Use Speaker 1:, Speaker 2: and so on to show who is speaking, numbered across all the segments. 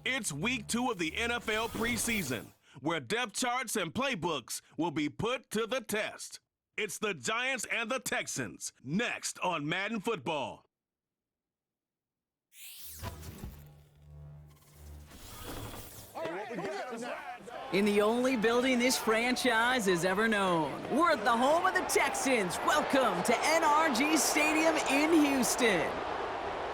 Speaker 1: It's week 2 of the NFL preseason, where depth charts and playbooks will be put to the test. It's the Giants and the Texans, next on Madden Football.
Speaker 2: In the only building this franchise has ever known, we're at the home of the Texans. Welcome to NRG Stadium in Houston.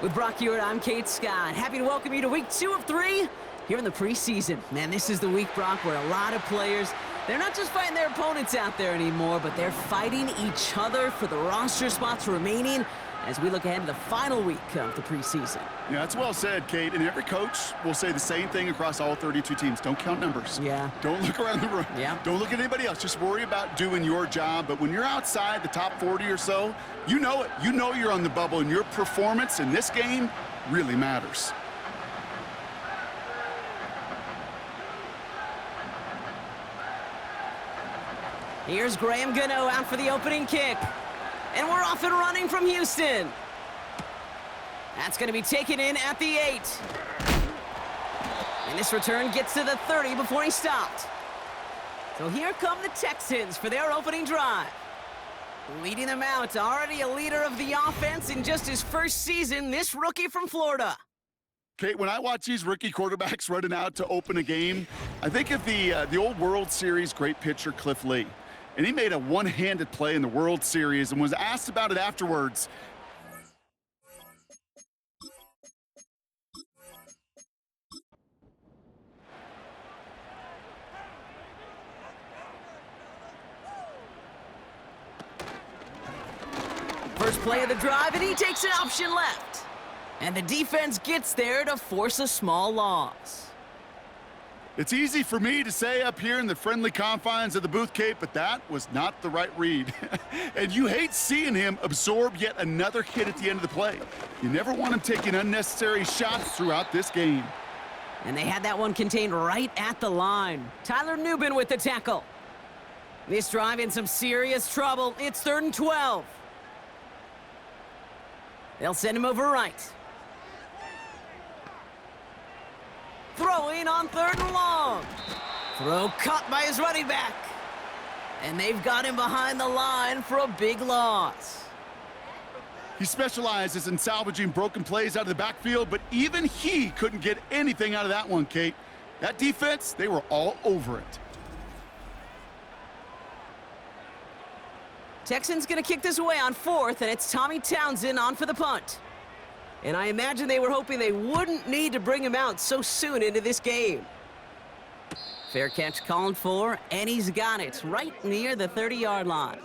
Speaker 2: With Brock Hewitt, I'm Kate Scott. Happy to welcome you to week 2 of 3 here in the preseason. Man, this is the week, Brock, where a lot of players, they're not just fighting their opponents out there anymore, but they're fighting each other for the roster spots remaining as we look ahead to the final week of the preseason.
Speaker 3: Yeah, that's well said, Kate. And every coach will say the same thing across all 32 teams. Don't count numbers.
Speaker 2: Yeah.
Speaker 3: Don't look around the room.
Speaker 2: Yeah.
Speaker 3: Don't look at anybody else. Just worry about doing your job. But when you're outside the top 40 or so, you know it. You know you're on the bubble, and your performance in this game really matters.
Speaker 2: Here's Graham Gano out for the opening kick. And we're off and running from Houston. That's going to be taken in at the 8. And this return gets to the 30 before he stopped. So here come the Texans for their opening drive. Leading them out, already a leader of the offense in just his first season, this rookie from Florida.
Speaker 3: Kate, when I watch these rookie quarterbacks running out to open a game, I think of the old World Series great pitcher Cliff Lee. And he made a one-handed play in the World Series and was asked about it afterwards.
Speaker 2: First play of the drive, and he takes an option left. And the defense gets there to force a small loss.
Speaker 3: It's easy for me to say up here in the friendly confines of the booth, Kate, but that was not the right read. And you hate seeing him absorb yet another hit at the end of the play. You never want him taking unnecessary shots throughout this game.
Speaker 2: And they had that one contained right at the line. Tyler Nubin with the tackle. This drive in some serious trouble. It's 3rd and 12. They'll send him over right. Throwing on 3rd and long. Throw caught by his running back. And they've got him behind the line for a big loss.
Speaker 3: He specializes in salvaging broken plays out of the backfield, but even he couldn't get anything out of that one, Kate. That defense, they were all over it.
Speaker 2: Texans going to kick this away on 4th, and it's Tommy Townsend on for the punt. And I imagine they were hoping they wouldn't need to bring him out so soon into this game. Fair catch called for, and he's got it right near the 30-yard line.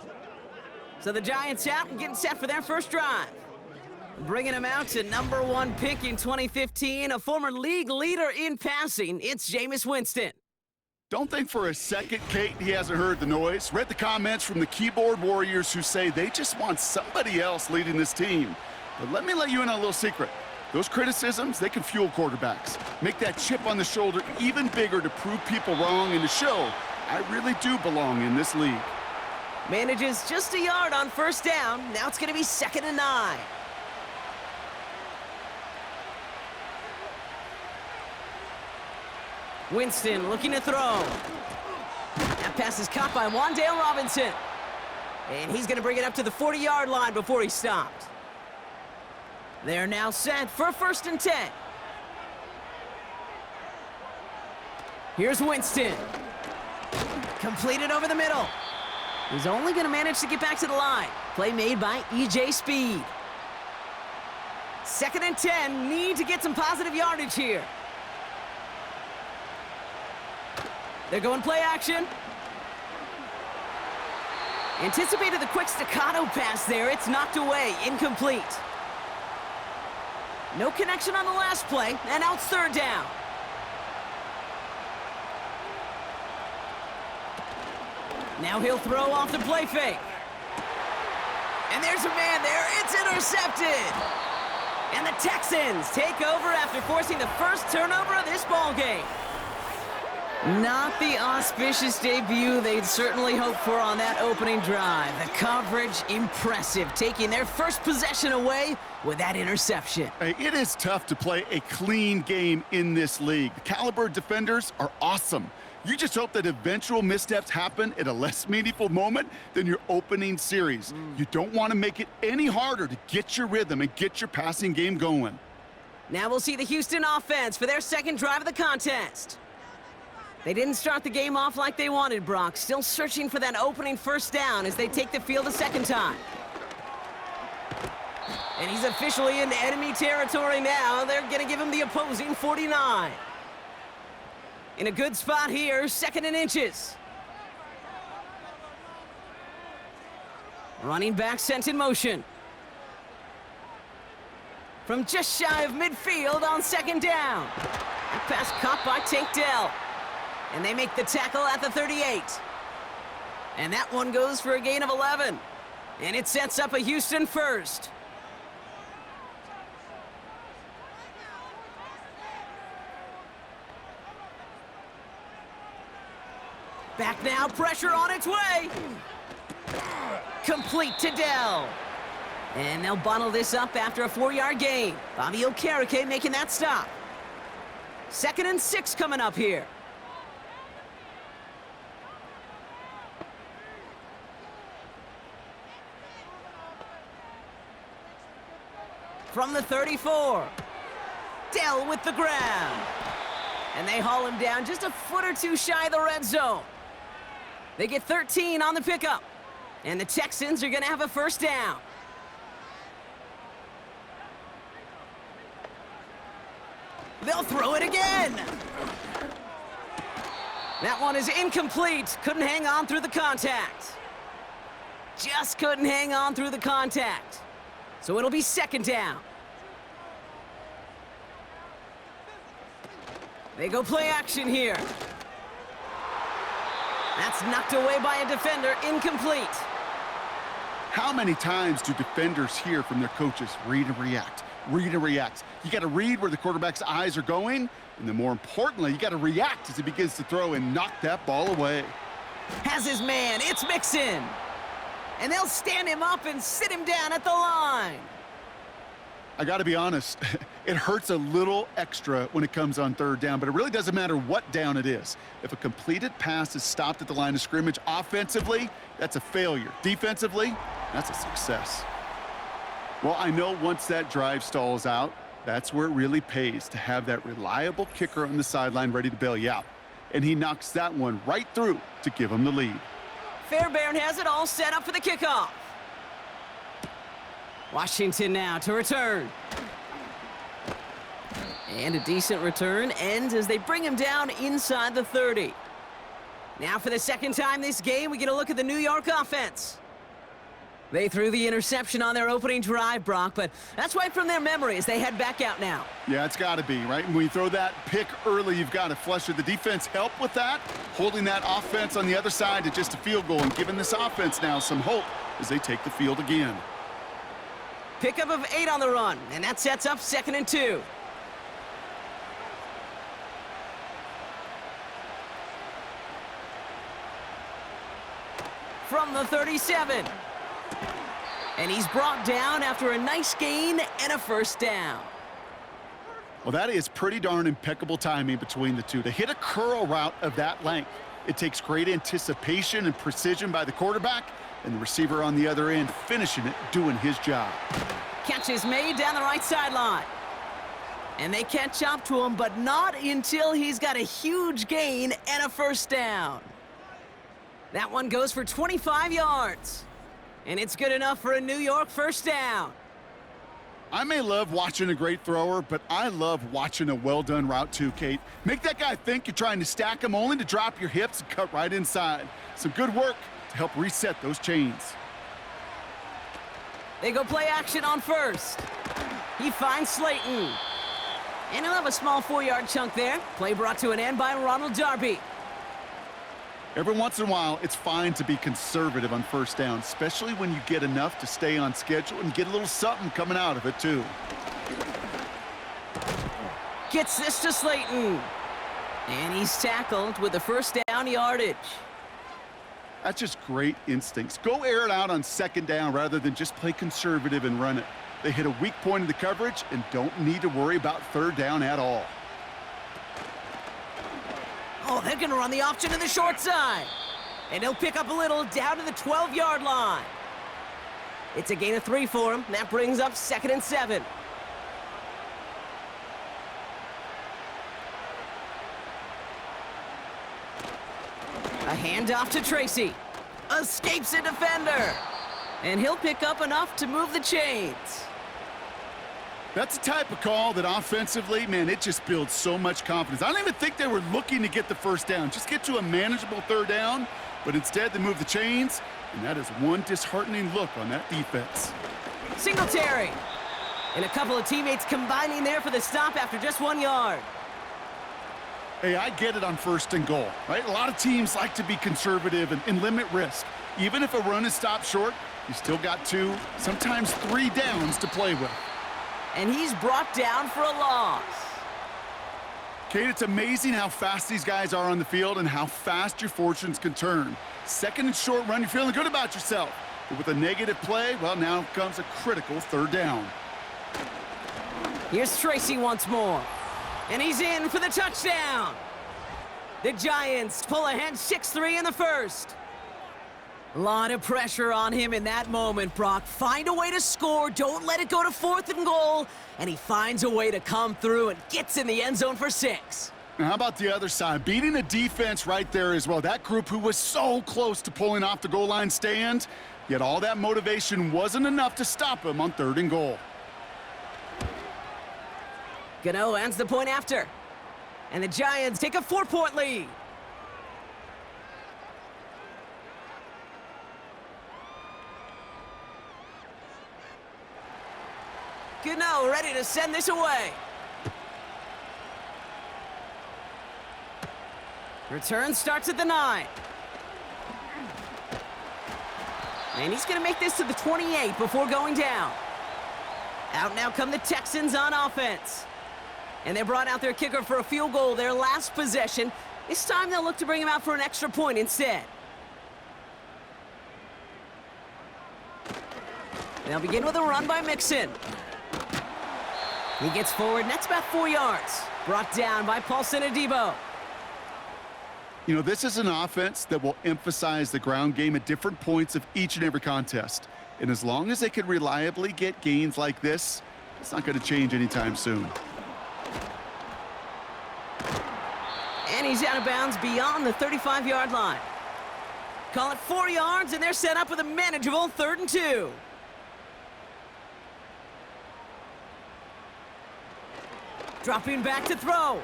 Speaker 2: So the Giants out and getting set for their first drive. Bringing him out to number 1 pick in 2015, a former league leader in passing, it's Jameis Winston.
Speaker 3: Don't think for a second, Kate, he hasn't heard the noise. Read the comments from the keyboard warriors who say they just want somebody else leading this team. But let me let you in on a little secret. Those criticisms, they can fuel quarterbacks. Make that chip on the shoulder even bigger to prove people wrong and to show I really do belong in this league.
Speaker 2: Manages just a yard on 1st down. Now it's going to be 2nd and 9. Winston looking to throw. That pass is caught by Wan'Dale Robinson. And he's going to bring it up to the 40-yard line before he stopped. They're now set for 1st and 10. Here's Winston. Completed over the middle. He's only going to manage to get back to the line. Play made by E.J. Speed. 2nd and 10. Need to get some positive yardage here. They're going play action. Anticipated the quick staccato pass there. It's knocked away. Incomplete. No connection on the last play, and now it's 3rd down. Now he'll throw off the play fake. And there's a man there. It's intercepted. And the Texans take over after forcing the first turnover of this ball game. Not the auspicious debut they'd certainly hoped for on that opening drive. The coverage, impressive, taking their first possession away with that interception.
Speaker 3: Hey, it is tough to play a clean game in this league. The caliber defenders are awesome. You just hope that eventual missteps happen at a less meaningful moment than your opening series. You don't want to make it any harder to get your rhythm and get your passing game going.
Speaker 2: Now we'll see the Houston offense for their second drive of the contest. They didn't start the game off like they wanted, Brock. Still searching for that opening first down as they take the field a second time. And he's officially in enemy territory now. They're going to give him the opposing 49. In a good spot here, 2nd and inches. Running back sent in motion. From just shy of midfield on 2nd down. That pass caught by Tank Dell. And they make the tackle at the 38. And that one goes for a gain of 11. And it sets up a Houston first. Back now, pressure on its way. Complete to Dell. And they'll bundle this up after a 4-yard gain. Bobby Okereke making that stop. 2nd and 6 coming up here. From the 34. Dell with the grab. And they haul him down just a foot or two shy of the red zone. They get 13 on the pickup. And the Texans are going to have a first down. They'll throw it again. That one is incomplete. Couldn't hang on through the contact. Just couldn't hang on through the contact. So it'll be 2nd down. They go play action here. That's knocked away by a defender, incomplete.
Speaker 3: How many times do defenders hear from their coaches, read and react, read and react? You got to read where the quarterback's eyes are going, and then more importantly, you got to react as he begins to throw and knock that ball away.
Speaker 2: Has his man, it's Mixon. And they'll stand him up and sit him down at the line.
Speaker 3: I got to be honest, it hurts a little extra when it comes on 3rd down, but it really doesn't matter what down it is. If a completed pass is stopped at the line of scrimmage offensively, that's a failure. Defensively, that's a success. Well, I know once that drive stalls out, that's where it really pays to have that reliable kicker on the sideline ready to bail you out. And he knocks that one right through to give him the lead.
Speaker 2: Fairbairn has it all set up for the kickoff. Washington now to return. And a decent return ends as they bring him down inside the 30. Now for the 2nd time this game, we get a look at the New York offense. They threw the interception on their opening drive, Brock, but that's right from their memory as they head back out now.
Speaker 3: Yeah, it's got to be, right? And when you throw that pick early, you've got to flush it. The defense help with that, holding that offense on the other side to just a field goal and giving this offense now some hope as they take the field again.
Speaker 2: Pickup of 8 on the run, and that sets up 2nd and 2. From the 37. And he's brought down after a nice gain and a first down.
Speaker 3: Well, that is pretty darn impeccable timing between the two. To hit a curl route of that length, it takes great anticipation and precision by the quarterback, and the receiver on the other end finishing it, doing his job.
Speaker 2: Catch is made down the right sideline. And they catch up to him, but not until he's got a huge gain and a first down. That one goes for 25 yards. And it's good enough for a New York first down.
Speaker 3: I may love watching a great thrower, but I love watching a well-done route too, Kate. Make that guy think you're trying to stack him only to drop your hips and cut right inside. Some good work to help reset those chains.
Speaker 2: They go play action on first. He finds Slayton. And he'll have a small 4-yard chunk there. Play brought to an end by Ronald Darby.
Speaker 3: Every once in a while, it's fine to be conservative on first down, especially when you get enough to stay on schedule and get a little something coming out of it, too.
Speaker 2: Gets this to Slayton. And he's tackled with the first down yardage.
Speaker 3: That's just great instincts. Go air it out on second down rather than just play conservative and run it. They hit a weak point in the coverage and don't need to worry about third down at all.
Speaker 2: Oh, they're going to run the option to the short side. And he'll pick up a little down to the 12-yard line. It's a gain of 3 for him. That brings up 2nd and 7. A handoff to Tracy. Escapes a defender. And he'll pick up enough to move the chains.
Speaker 3: That's the type of call that offensively, man, it just builds so much confidence. I don't even think they were looking to get the first down. Just get to a manageable third down. But instead, they move the chains. And that is one disheartening look on that defense.
Speaker 2: Singletary. And a couple of teammates combining there for the stop after just 1 yard.
Speaker 3: Hey, I get it on 1st and goal, right? A lot of teams like to be conservative and limit risk. Even if a run is stopped short, you still got 2, sometimes 3 downs to play with.
Speaker 2: And he's brought down for a loss.
Speaker 3: Kate, it's amazing how fast these guys are on the field and how fast your fortunes can turn. 2nd and short run, you're feeling good about yourself. But with a negative play, well, now comes a critical third down.
Speaker 2: Here's Tracy once more. And he's in for the touchdown. The Giants pull ahead 6-3 in the first. A lot of pressure on him in that moment, Brock. Find a way to score. Don't let it go to 4th and goal. And he finds a way to come through and gets in the end zone for 6.
Speaker 3: Now, how about the other side? Beating the defense right there as well. That group who was so close to pulling off the goal line stand, yet all that motivation wasn't enough to stop him on 3rd and goal.
Speaker 2: Gano ends the point after. And the Giants take a 4-point lead. Gano ready to send this away. Return starts at the 9. And he's going to make this to the 28 before going down. Out now come the Texans on offense. And they brought out their kicker for a field goal their last possession. This time they'll look to bring him out for an extra point instead. They'll begin with a run by Mixon. He gets forward, and that's about 4 yards. Brought down by Paulson Adebo.
Speaker 3: You know, this is an offense that will emphasize the ground game at different points of each and every contest. And as long as they can reliably get gains like this, it's not going to change anytime soon.
Speaker 2: And he's out of bounds beyond the 35-yard line. Call it 4 yards, and they're set up with a manageable 3rd and 2. Dropping back to throw.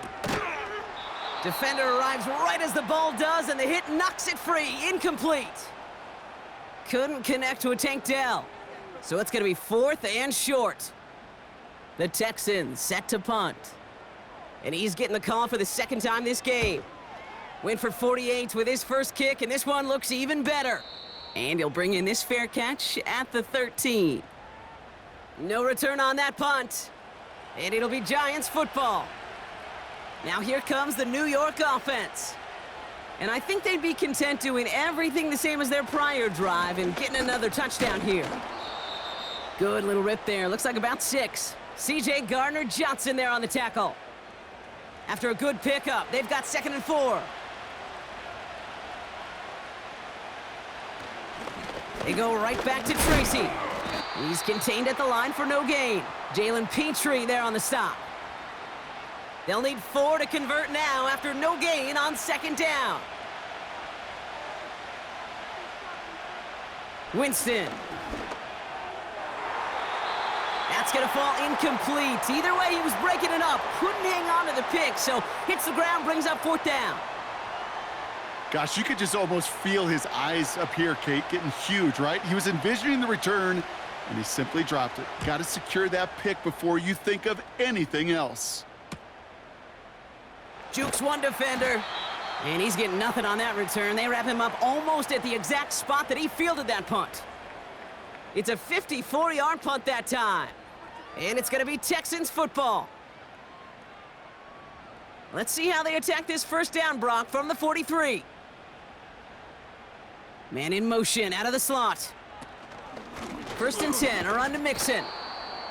Speaker 2: Defender arrives right as the ball does, and the hit knocks it free. Incomplete. Couldn't connect to a Tank Dell. So it's going to be 4th and short. The Texans set to punt. And he's getting the call for the 2nd time this game. Went for 48 with his first kick, and this one looks even better. And he'll bring in this fair catch at the 13. No return on that punt. And it'll be Giants football. Now here comes the New York offense. And I think they'd be content doing everything the same as their prior drive and getting another touchdown here. Good little rip there. Looks like about 6. C.J. Gardner-Johnson there on the tackle. After a good pickup, they've got 2nd and 4. They go right back to Tracy. He's contained at the line for no gain. Jalen Petrie there on the stop. They'll need 4 to convert now after no gain on 2nd down. Winston. That's going to fall incomplete. Either way, he was breaking it up. Couldn't hang on to the pick, so hits the ground, brings up 4th down.
Speaker 3: Gosh, you could just almost feel his eyes up here, Kate, getting huge, right? He was envisioning the return, and he simply dropped it. Got to secure that pick before you think of anything else.
Speaker 2: Jukes one defender, and he's getting nothing on that return. They wrap him up almost at the exact spot that he fielded that punt. It's a 54-yard punt that time, and it's going to be Texans football. Let's see how they attack this first down, Brock, from the 43. Man in motion, out of the slot. 1st and 10, a run to Mixon.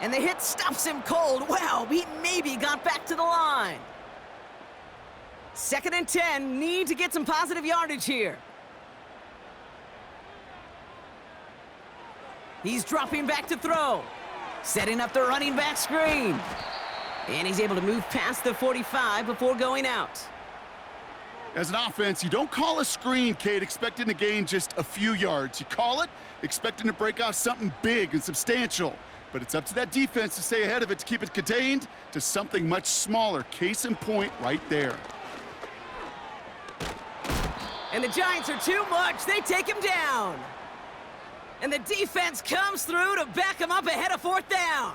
Speaker 2: And the hit stops him cold. Wow, he maybe got back to the line. 2nd and 10, need to get some positive yardage here. He's dropping back to throw. Setting up the running back screen. And he's able to move past the 45 before going out.
Speaker 3: As an offense, you don't call a screen, Kate, expecting to gain just a few yards. You call it expecting to break off something big and substantial. But it's up to that defense to stay ahead of it, to keep it contained to something much smaller. Case in point right there.
Speaker 2: And the Giants are too much. They take him down. And the defense comes through to back him up ahead of 4th down.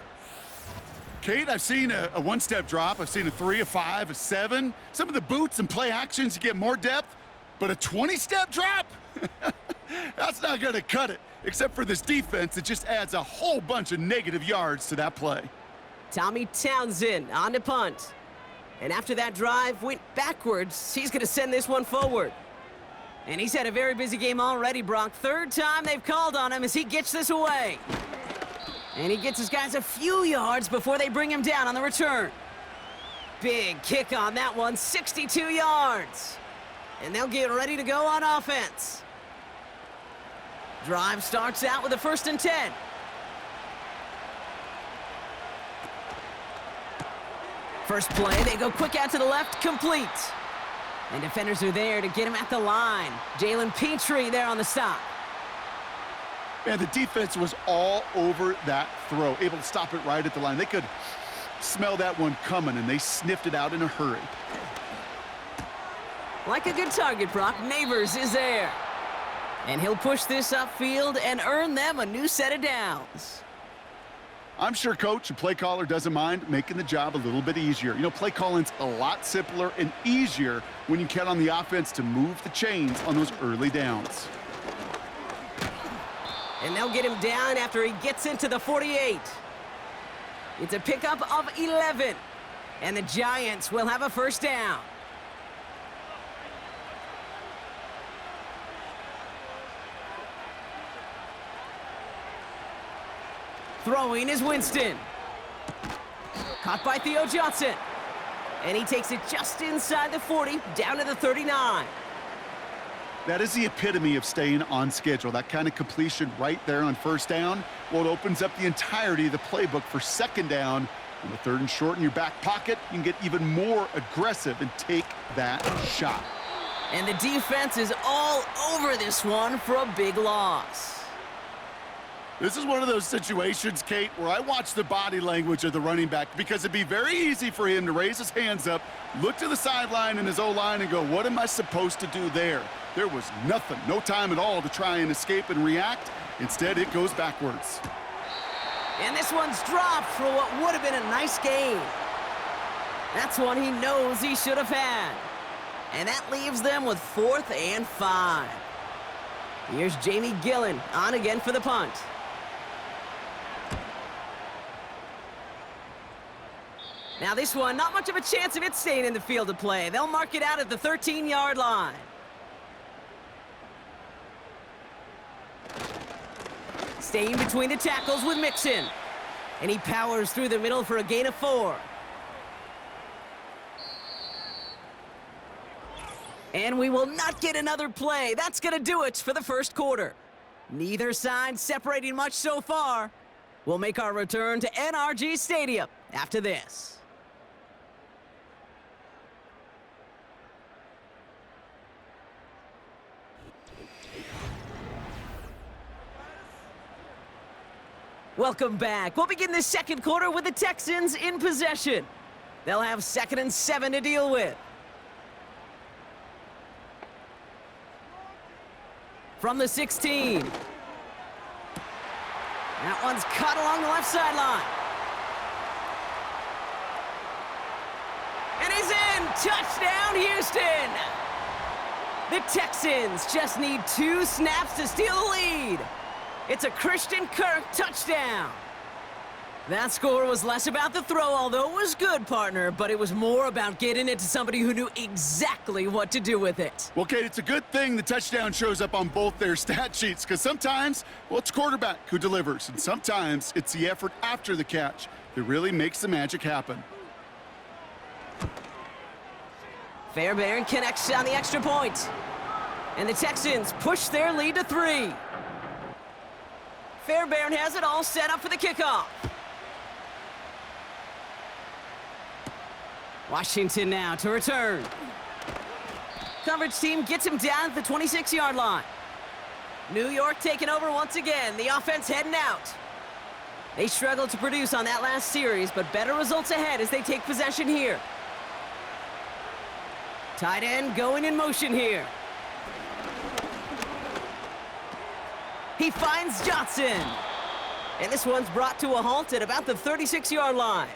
Speaker 3: Kate, I've seen a one-step drop. I've seen a 3, a 5, a 7. Some of the boots and play actions, you get more depth. But a 20-step drop? That's not going to cut it. Except for this defense, it just adds a whole bunch of negative yards to that play.
Speaker 2: Tommy Townsend on the punt. And after that drive went backwards, he's going to send this one forward. And he's had a very busy game already, Brock. 3rd time they've called on him as he gets this away. And he gets his guys a few yards before they bring him down on the return. Big kick on that one, 62 yards. And they'll get ready to go on offense. Drive starts out with a 1st and 10. First play, they go quick out to the left, complete. And defenders are there to get him at the line. Jalen Petrie there on the stop.
Speaker 3: Man, the defense was all over that throw, able to stop it right at the line. They could smell that one coming, and they sniffed it out in a hurry.
Speaker 2: Like a good target, Brock, Neighbors is there. And he'll push this upfield and earn them a new set of downs.
Speaker 3: I'm sure coach and play caller doesn't mind making the job a little bit easier. You know, play calling's a lot simpler and easier when you count on the offense to move the chains on those early downs.
Speaker 2: And they'll get him down after he gets into the 48. It's a pickup of 11. And the Giants will have a 1st down. Throwing is Winston. Caught by Theo Johnson. And he takes it just inside the 40, down to the 39.
Speaker 3: That is the epitome of staying on schedule. That kind of completion right there on 1st down. Well, it opens up the entirety of the playbook for 2nd down. On the 3rd and short in your back pocket, you can get even more aggressive and take that shot.
Speaker 2: And the defense is all over this one for a big loss.
Speaker 3: This is one of those situations, Kate, where I watch the body language of the running back, because it'd be very easy for him to raise his hands up, look to the sideline in his O-line and go, what am I supposed to do there? There was nothing, no time at all to try and escape and react. Instead, it goes backwards.
Speaker 2: And this one's dropped for what would have been a nice game. That's one he knows he should have had. And that leaves them with 4th and 5. Here's Jamie Gillen on again for the punt. Now this one, not much of a chance of it staying in the field of play. They'll mark it out at the 13-yard line. Staying between the tackles with Mixon. And he powers through the middle for a gain of 4. And we will not get another play. That's going to do it for the 1st quarter. Neither side separating much so far. We'll make our return to NRG Stadium after this. Welcome back. We'll begin the 2nd quarter with the Texans in possession. They'll have 2nd and 7 to deal with. From the 16. That one's cut along the left sideline. And he's in! Touchdown, Houston! The Texans just need 2 snaps to steal the lead. It's a Christian Kirk touchdown. That score was less about the throw, although it was good, partner, but it was more about getting it to somebody who knew exactly what to do with it.
Speaker 3: Well, Kate, it's a good thing the touchdown shows up on both their stat sheets, because sometimes, well, it's quarterback who delivers, and sometimes it's the effort after the catch that really makes the magic happen.
Speaker 2: Fairbairn connects on the extra point. And the Texans push their lead to 3. Fairbairn has it all set up for the kickoff. Washington now to return. Coverage team gets him down at the 26-yard line. New York taking over once again. The offense heading out. They struggled to produce on that last series, but better results ahead as they take possession here. Tight end going in motion here. He finds Johnson. And this one's brought to a halt at about the 36-yard line.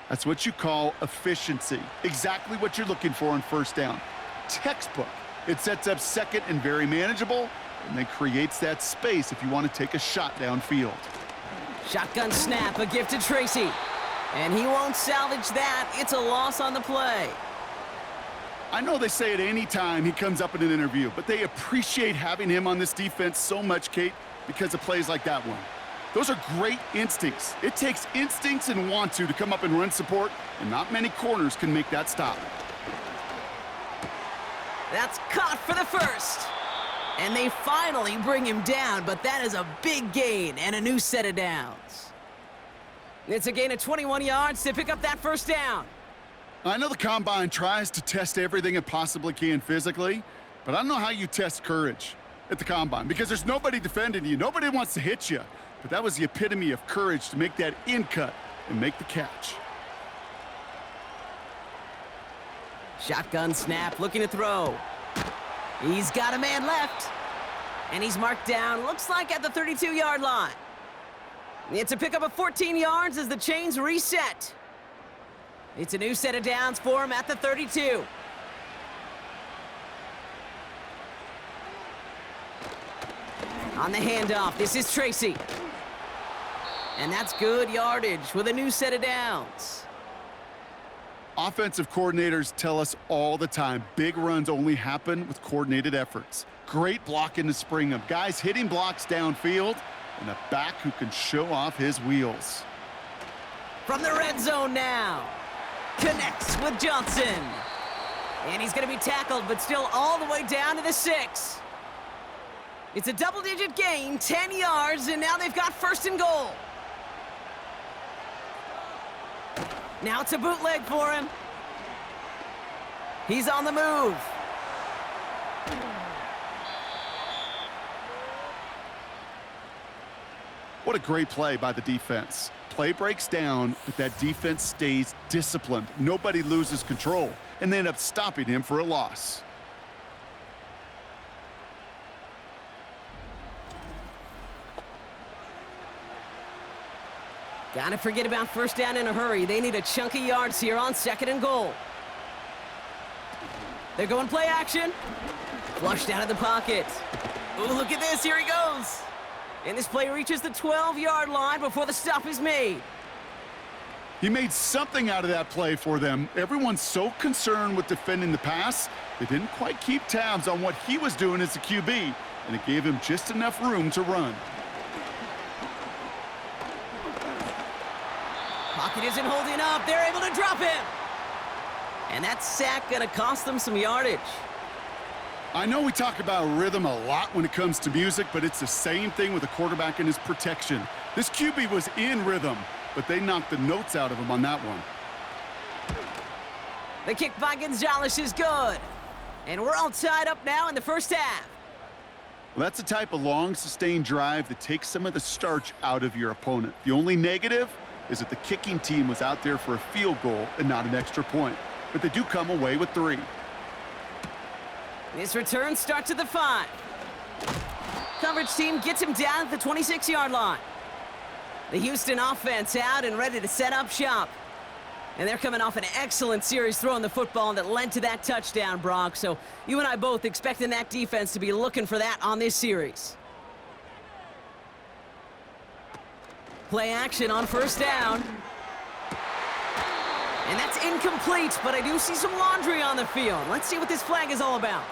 Speaker 3: That's what you call efficiency. Exactly what you're looking for on first down. Textbook. It sets up second and very manageable, and then creates that space if you want to take a shot downfield.
Speaker 2: Shotgun snap, a gift to Tracy. And he won't salvage that. It's a loss on the play.
Speaker 3: I know they say it any time he comes up in an interview, but they appreciate having him on this defense so much, Kate, because of plays like that one. Those are great instincts. It takes instincts and want to come up and run support, and not many corners can make that stop.
Speaker 2: That's caught for the first. And they finally bring him down, but that is a big gain and a new set of downs. It's a gain of 21 yards to pick up that first down.
Speaker 3: I know the Combine tries to test everything it possibly can physically, but I don't know how you test courage at the Combine, because there's nobody defending you. Nobody wants to hit you. But that was the epitome of courage to make that in cut and make the catch.
Speaker 2: Shotgun snap, looking to throw. He's got a man left. And he's marked down, looks like at the 32-yard line. It's a pickup of 14 yards as the chains reset. It's a new set of downs for him at the 32. On the handoff, this is Tracy. And that's good yardage with a new set of downs.
Speaker 3: Offensive coordinators tell us all the time, big runs only happen with coordinated efforts. Great blocking to spring them. Guys hitting blocks downfield, and a back who can show off his wheels.
Speaker 2: From the red zone now. Connects with Johnson. And he's going to be tackled, but still all the way down to the 6. It's a double-digit gain, 10 yards, and now they've got first and goal. Now it's a bootleg for him. He's on the move.
Speaker 3: What a great play by the defense. Play breaks down, but that defense stays disciplined. Nobody loses control, and they end up stopping him for a loss.
Speaker 2: Gotta forget about first down in a hurry. They need a chunk of yards here on second and goal. They're going play action. Flushed out of the pocket. Ooh, look at this. Here he goes. And this play reaches the 12-yard line before the stop is made.
Speaker 3: He made something out of that play for them. Everyone's so concerned with defending the pass, they didn't quite keep tabs on what he was doing as a QB, and it gave him just enough room to run.
Speaker 2: Pocket isn't holding up. They're able to drop him. And that sack going to cost them some yardage.
Speaker 3: I know we talk about rhythm a lot when it comes to music, but it's the same thing with a quarterback and his protection. This QB was in rhythm, but they knocked the notes out of him on that one.
Speaker 2: The kick by Gonzalez is good. And we're all tied up now in the first half.
Speaker 3: Well, that's the type of long, sustained drive that takes some of the starch out of your opponent. The only negative is that the kicking team was out there for a field goal and not an extra point. But they do come away with 3.
Speaker 2: This return starts at the 5. Coverage team gets him down at the 26-yard line. The Houston offense out and ready to set up shop. And they're coming off an excellent series throwing the football that led to that touchdown, Brock. So you and I both expecting that defense to be looking for that on this series. Play action on first down. And that's incomplete, but I do see some laundry on the field. Let's see what this flag is all about.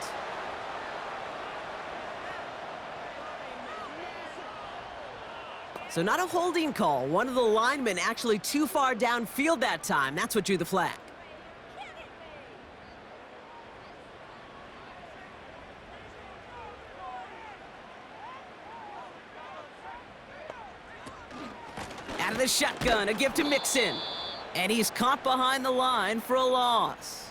Speaker 2: So not a holding call. One of the linemen actually too far downfield that time. That's what drew the flag. Out of the shotgun, a give to Mixon. And he's caught behind the line for a loss.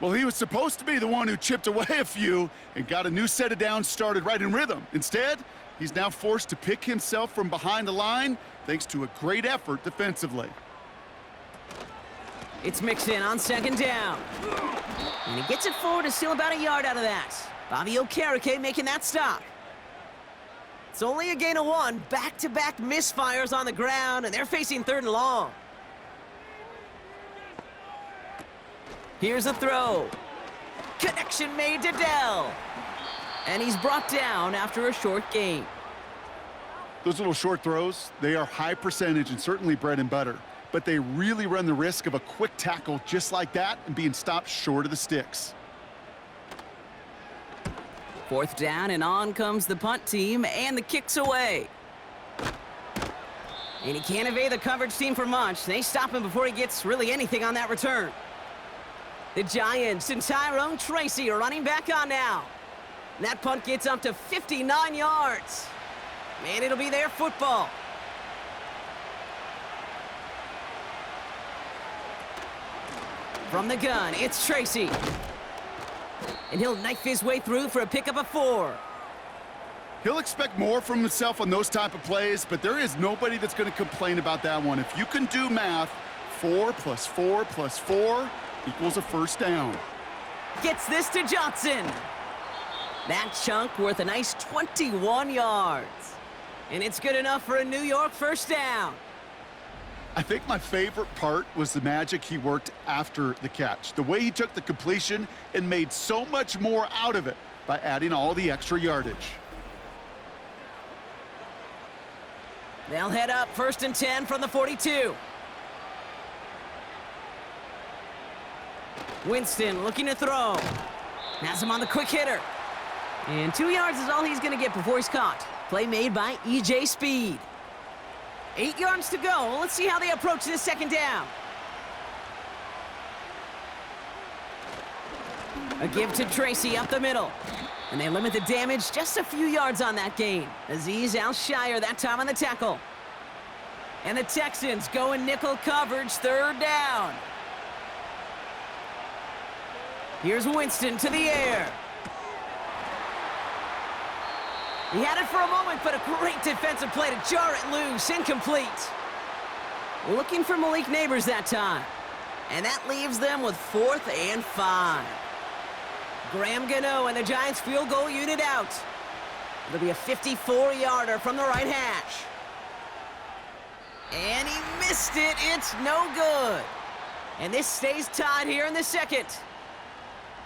Speaker 3: Well, he was supposed to be the one who chipped away a few and got a new set of downs started right in rhythm. Instead, he's now forced to pick himself from behind the line thanks to a great effort defensively.
Speaker 2: It's Mixon on second down. And he gets it forward to steal about a yard out of that. Bobby Okereke making that stop. It's only a gain of 1. Back-to-back misfires on the ground, and they're facing 3rd and long. Here's a throw. Connection made to Dell. And he's brought down after a short gain.
Speaker 3: Those little short throws, they are high percentage and certainly bread and butter. But they really run the risk of a quick tackle just like that and being stopped short of the sticks.
Speaker 2: 4th down, and on comes the punt team, and the kick's away. And he can't evade the coverage team for much. They stop him before he gets really anything on that return. The Giants and Tyrone Tracy are running back on now. And that punt gets up to 59 yards. Man, it'll be their football. From the gun, it's Tracy. And he'll knife his way through for a pickup of 4.
Speaker 3: He'll expect more from himself on those type of plays, but there is nobody that's going to complain about that one. If you can do math, 4 plus 4 plus 4 equals a first down.
Speaker 2: Gets this to Johnson. That chunk worth a nice 21 yards. And it's good enough for a New York first down.
Speaker 3: I think my favorite part was the magic he worked after the catch. The way he took the completion and made so much more out of it by adding all the extra yardage.
Speaker 2: They'll head up 1st and 10 from the 42. Winston looking to throw. Has him on the quick hitter. And 2 yards is all he's going to get before he's caught. Play made by E.J. Speed. 8 yards to go. Let's see how they approach this second down. A give to Tracy up the middle. And they limit the damage just a few yards on that gain. Azeez Al-Shire that time on the tackle. And the Texans go in nickel coverage, 3rd down. Here's Winston to the air. He had it for a moment, but a great defensive play to jar it loose. Incomplete. Looking for Malik Neighbors that time. And that leaves them with 4th and 5. Graham Gano and the Giants field goal unit out. It'll be a 54-yarder from the right hash. And he missed it. It's no good. And this stays tied here in the second.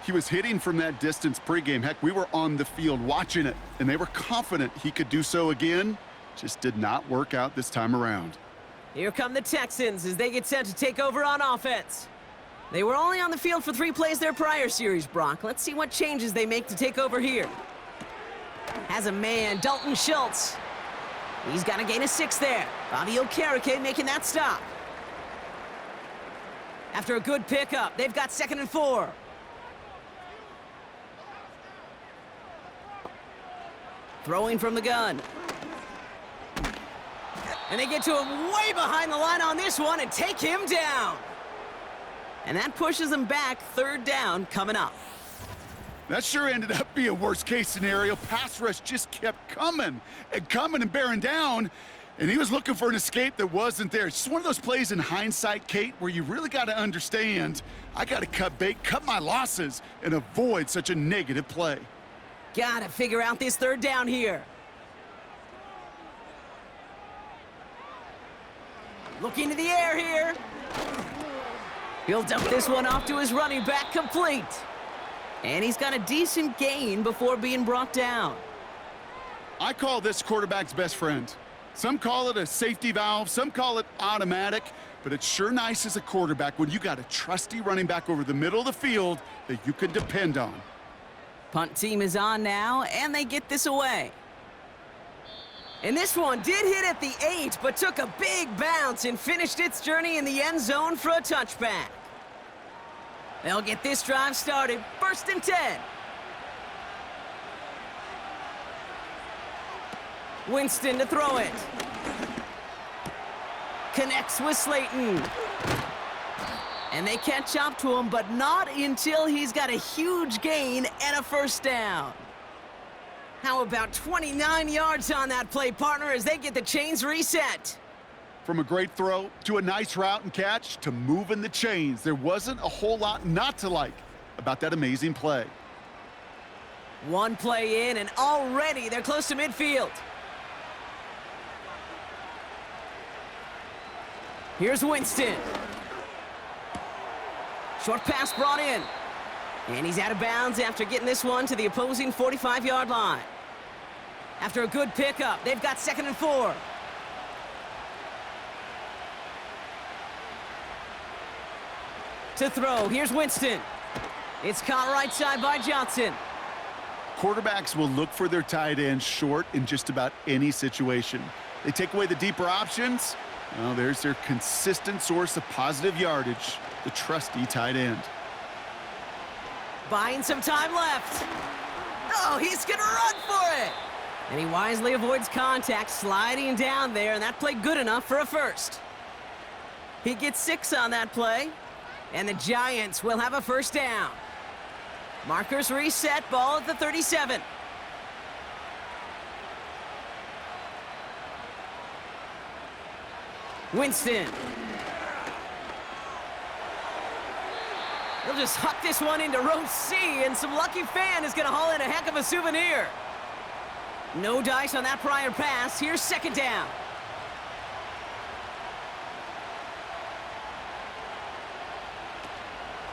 Speaker 3: He was hitting from that distance pregame. Heck, we were on the field watching it, and they were confident he could do so again. Just did not work out this time around.
Speaker 2: Here come the Texans as they get set to take over on offense. They were only on the field for 3 plays their prior series, Brock. Let's see what changes they make to take over here. Has a man, Dalton Schultz. He's got a gain of 6 there. Bobby Okereke making that stop. After a good pickup, they've got 2nd and 4. Throwing from the gun. And they get to him way behind the line on this one and take him down. And that pushes them back, 3rd down coming up.
Speaker 3: That sure ended up being a worst-case scenario. Pass rush just kept coming and bearing down, and he was looking for an escape that wasn't there. It's just one of those plays in hindsight, Kate, where you really got to understand, I got to cut bait, cut my losses, and avoid such a negative play.
Speaker 2: Gotta figure out this 3rd down here. Looking to the air here. He'll dump this one off to his running back, complete. And he's got a decent gain before being brought down.
Speaker 3: I call this quarterback's best friend. Some call it a safety valve, some call it automatic, but it's sure nice as a quarterback when you got a trusty running back over the middle of the field that you can depend on.
Speaker 2: Punt team is on now, and they get this away. And this one did hit at the 8, but took a big bounce and finished its journey in the end zone for a touchback. They'll get this drive started, 1st and 10. Winston to throw it. Connects with Slayton. And they catch up to him, but not until he's got a huge gain and a 1st down. How about 29 yards on that play, partner, as they get the chains reset?
Speaker 3: From a great throw to a nice route and catch to moving the chains, there wasn't a whole lot not to like about that amazing play.
Speaker 2: One play in, and already they're close to midfield. Here's Winston. Short pass brought in. And he's out of bounds after getting this one to the opposing 45-yard line. After a good pickup, they've got 2nd and 4. To throw, here's Winston. It's caught right side by Johnson.
Speaker 3: Quarterbacks will look for their tight end short in just about any situation. They take away the deeper options. Well, there's their consistent source of positive yardage, the trusty tight end.
Speaker 2: Buying some time left. Oh, he's gonna run for it. And he wisely avoids contact, sliding down there, and that play good enough for a 1st. He gets 6 on that play, and the Giants will have a 1st down. Markers reset, ball at the 37. Winston. They'll just huck this one into row C, and some lucky fan is going to haul in a heck of a souvenir. No dice on that prior pass. Here's 2nd down.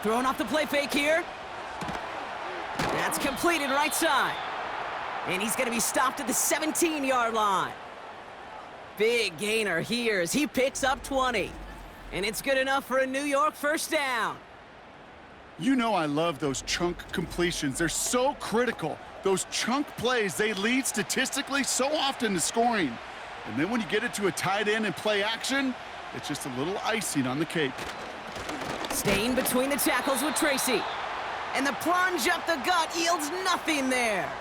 Speaker 2: Throwing off the play fake here. That's completed right side. And he's going to be stopped at the 17-yard line. Big gainer here as he picks up 20. And it's good enough for a New York 1st down.
Speaker 3: You know I love those chunk completions. They're so critical. Those chunk plays, they lead statistically so often to scoring. And then when you get it to a tight end and play action, it's just a little icing on the cake.
Speaker 2: Staying between the tackles with Tracy. And the plunge up the gut yields nothing there.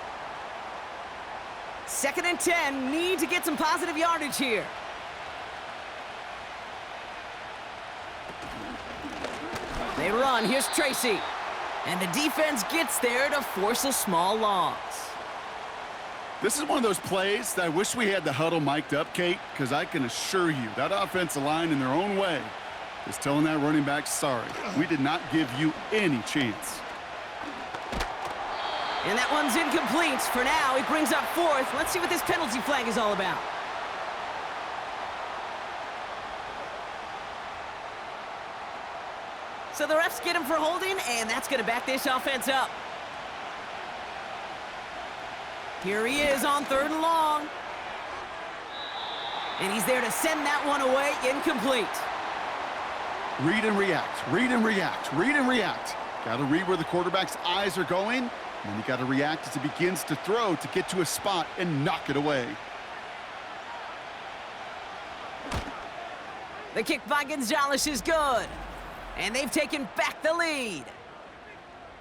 Speaker 2: 2nd and 10, need to get some positive yardage here. They run, here's Tracy. And the defense gets there to force a small loss.
Speaker 3: This is one of those plays that I wish we had the huddle mic'd up, Kate, because I can assure you that offensive line in their own way is telling that running back, sorry, we did not give you any chance.
Speaker 2: And that one's incomplete. For now, he brings up 4th. Let's see what this penalty flag is all about. So the refs get him for holding, and that's going to back this offense up. Here he is on 3rd and long. And he's there to send that one away, incomplete.
Speaker 3: Read and react, read and react, read and react. Got to read where the quarterback's eyes are going, and then you got to react as he begins to throw to get to a spot and knock it away.
Speaker 2: The kick by Gonzalez is good. And they've taken back the lead.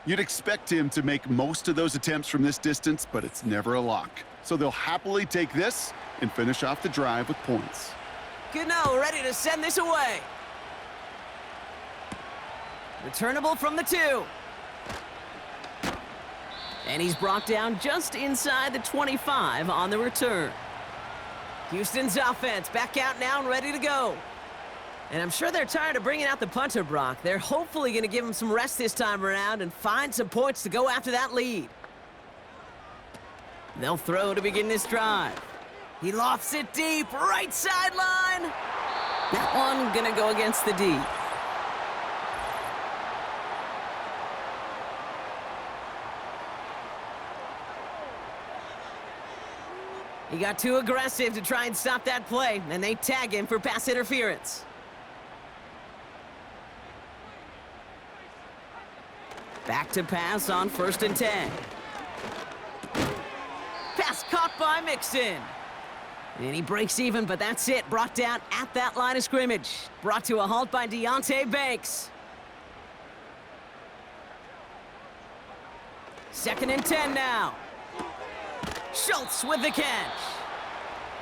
Speaker 3: You'd expect him to make most of those attempts from this distance, but it's never a lock. So they'll happily take this and finish off the drive with points.
Speaker 2: Gano ready to send this away. Returnable from the 2. And he's brought down just inside the 25 on the return. Houston's offense back out now and ready to go. And I'm sure they're tired of bringing out the punter, Brock. They're hopefully going to give him some rest this time around and find some points to go after that lead. They'll throw to begin this drive. He lofts it deep, right sideline. That one going to go against the D. He got too aggressive to try and stop that play, and they tag him for pass interference. Back to pass on 1st and 10. Pass caught by Mixon. And he breaks even, but that's it. Brought down at that line of scrimmage. Brought to a halt by Deonte Banks. 2nd and 10 now. Schultz with the catch.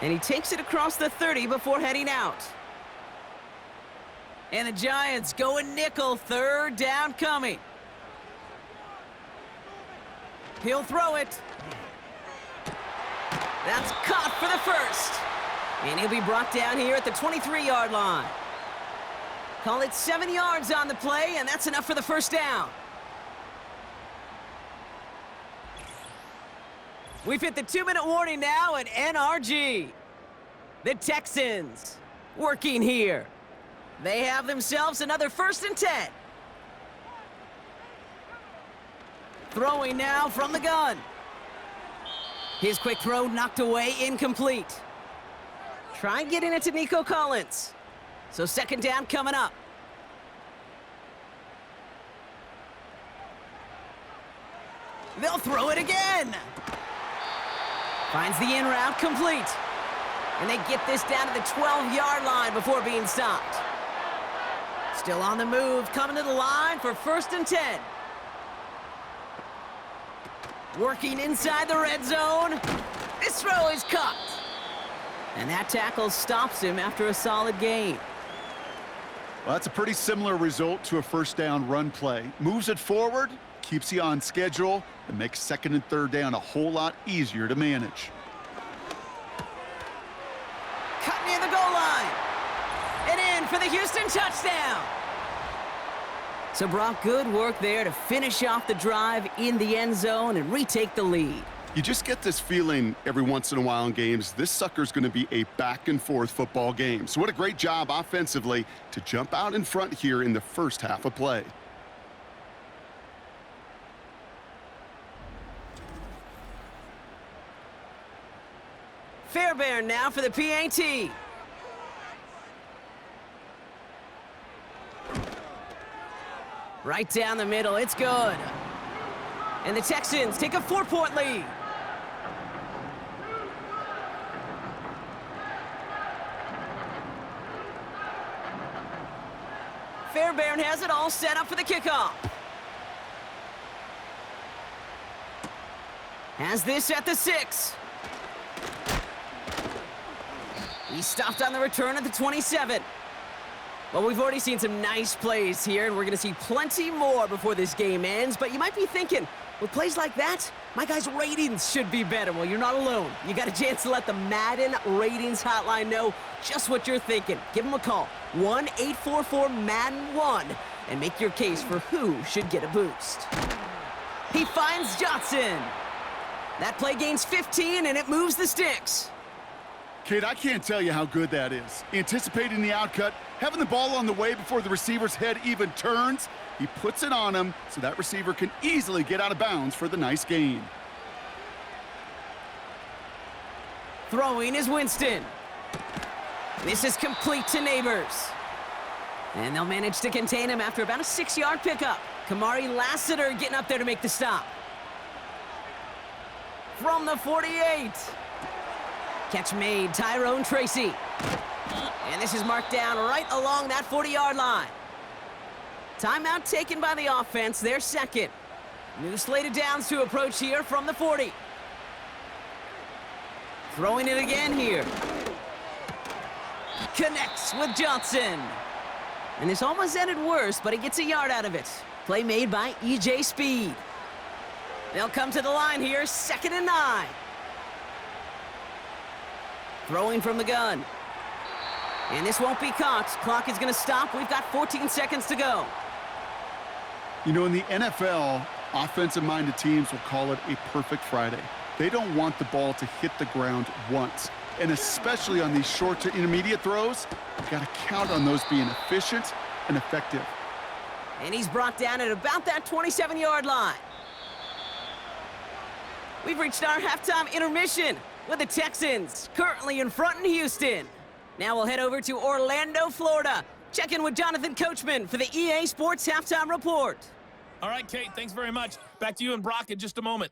Speaker 2: And he takes it across the 30 before heading out. And the Giants going nickel, 3rd down coming. He'll throw it. That's caught for the first. And he'll be brought down here at the 23-yard line. Call it 7 yards on the play, and that's enough for the 1st down. We've hit the 2-minute warning now at NRG. The Texans working here. They have themselves another 1st and 10. Throwing now from the gun. His quick throw knocked away, incomplete. Try getting it to Nico Collins. So 2nd down coming up. They'll throw it again. Finds the in route complete. And they get this down to the 12-yard line before being stopped. Still on the move, coming to the line for 1st and 10. Working inside the red zone. This throw is caught. And that tackle stops him after a solid gain.
Speaker 3: Well, that's a pretty similar result to a 1st down run play. Moves it forward, keeps you on schedule, and makes 2nd and 3rd down a whole lot easier to manage.
Speaker 2: Cut near the goal line. And in for the Houston touchdown. So Brock, good work there to finish off the drive in the end zone and retake the lead.
Speaker 3: You just get this feeling every once in a while in games, this sucker's going to be a back-and-forth football game. So what a great job offensively to jump out in front here in the 1st half of play.
Speaker 2: Fairbairn now for the PAT. Right down the middle, it's good. And the Texans take a 4-point lead. Fairbairn has it all set up for the kickoff. Has this at the 6. He stopped on the return at the 27. Well, we've already seen some nice plays here, and we're going to see plenty more before this game ends. But you might be thinking, with plays like that, my guys' ratings should be better. Well, you're not alone. You got a chance to let the Madden ratings hotline know just what you're thinking. Give them a call, 1-844-MADDEN-1, and make your case for who should get a boost. He finds Johnson. That play gains 15, and it moves the sticks.
Speaker 3: Kid, I can't tell you how good that is. Anticipating the outcut, having the ball on the way before the receiver's head even turns, he puts it on him so that receiver can easily get out of bounds for the nice gain.
Speaker 2: Throwing is Winston. This is complete to Neighbors. And they'll manage to contain him after about a 6-yard pickup. Kamari Lassiter getting up there to make the stop. From the 48. Catch made, Tyrone Tracy. And this is marked down right along that 40-yard line. Timeout taken by the offense, their 2nd. New slated downs to approach here from the 40. Throwing it again here. Connects with Johnson. And this almost ended worse, but he gets a yard out of it. Play made by E.J. Speed. They'll come to the line here, 2nd and 9. Throwing from the gun. And this won't be caught. Clock is going to stop. We've got 14 seconds to go.
Speaker 3: You know, in the NFL, offensive-minded teams will call it a perfect Friday. They don't want the ball to hit the ground once. And especially on these short to intermediate throws, you've got to count on those being efficient and effective.
Speaker 2: And he's brought down at about that 27-yard line. We've reached our halftime intermission. with the Texans currently in front in Houston. Now we'll head over to Orlando, Florida. Check in with Jonathan Coachman for the EA Sports Halftime Report.
Speaker 4: All right, Kate, thanks very much. Back to you and Brock in just a moment.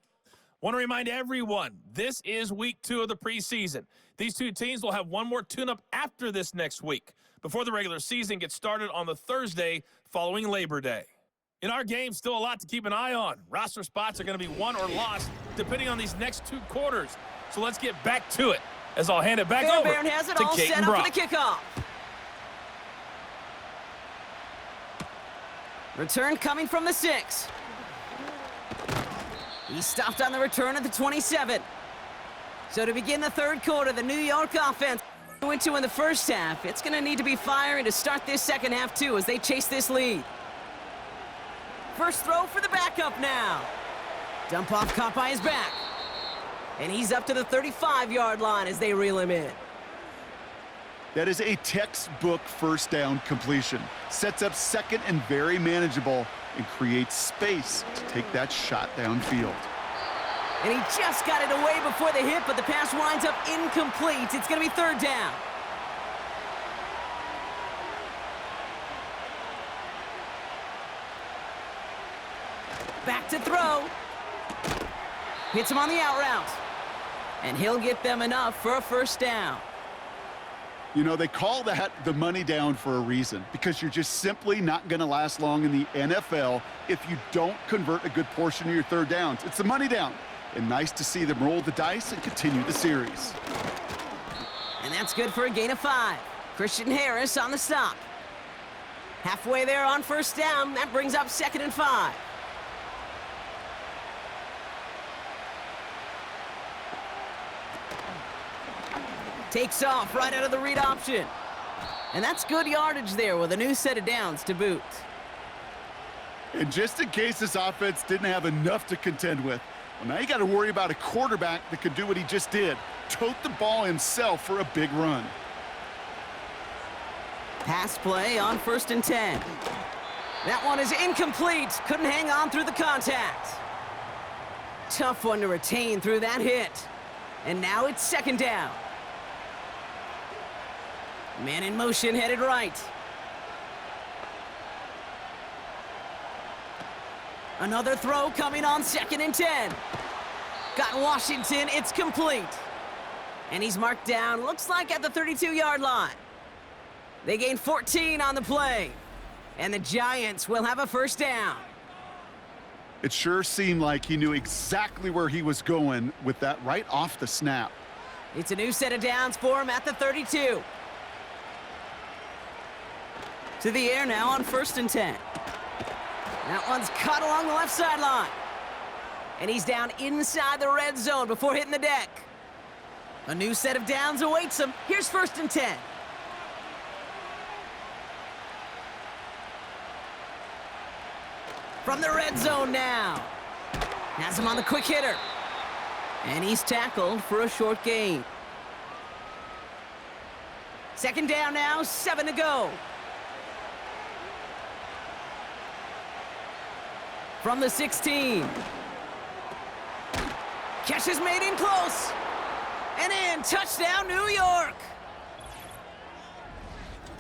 Speaker 4: Want to remind everyone, this is week 2 of the preseason. These two teams will have one more tune-up after this next week, before the regular season gets started on the Thursday following Labor Day. In our game, still a lot to keep an eye on. Roster spots are going to be won or lost depending on these next 2 quarters. So let's get back to it, as I'll hand it back over
Speaker 2: Baird has it
Speaker 4: to
Speaker 2: all
Speaker 4: Kate
Speaker 2: set
Speaker 4: and
Speaker 2: up
Speaker 4: Brock.
Speaker 2: for the kickoff. Return coming from the 6. He stopped on the return at the 27. So to begin the third quarter, the New York offense went to in the first half. It's going to need to be fiery to start this second half, too, as they chase this lead. First throw for the backup now. Dump off caught by his back. And he's up to the 35-yard line as they reel him in.
Speaker 3: That is a textbook first down completion. Sets up second and very manageable and creates space to take that shot downfield.
Speaker 2: And he just got it away before the hit, but the pass winds up incomplete. It's going to be third down. Back to throw. Hits him on the out route. And he'll get them enough for a first down.
Speaker 3: You know, they call that the money down for a reason, because you're just simply not going to last long in the NFL if you don't convert a good portion of your third downs. It's the money down. And nice to see them roll the dice and continue the series.
Speaker 2: And that's good for a gain of 5. Christian Harris on the stop. Halfway there on first down. That brings up 2nd and 5. Takes off right out of the read option. And that's good yardage there with a new set of downs to boot.
Speaker 3: And just in case this offense didn't have enough to contend with, well, now you got to worry about a quarterback that could do what he just did. Tote the ball himself for a big run.
Speaker 2: Pass play on 1st and 10. That one is incomplete. Couldn't hang on through the contact. Tough one to retain through that hit. And now it's 2nd down. Man in motion, headed right. Another throw coming on 2nd and 10. Got Washington, it's complete. And he's marked down, looks like at the 32-yard line. They gain 14 on the play. And the Giants will have a first down.
Speaker 3: It sure seemed like he knew exactly where he was going with that right off the snap.
Speaker 2: It's a new set of downs for him at the 32. To the air now on 1st and 10. That one's caught along the left sideline. And he's down inside the red zone before hitting the deck. A new set of downs awaits him. Here's 1st and 10. From the red zone now. Has him on the quick hitter. And he's tackled for a short gain. 2nd down now, 7 to go. From the 16. Catch is made in close. And in, touchdown, New York.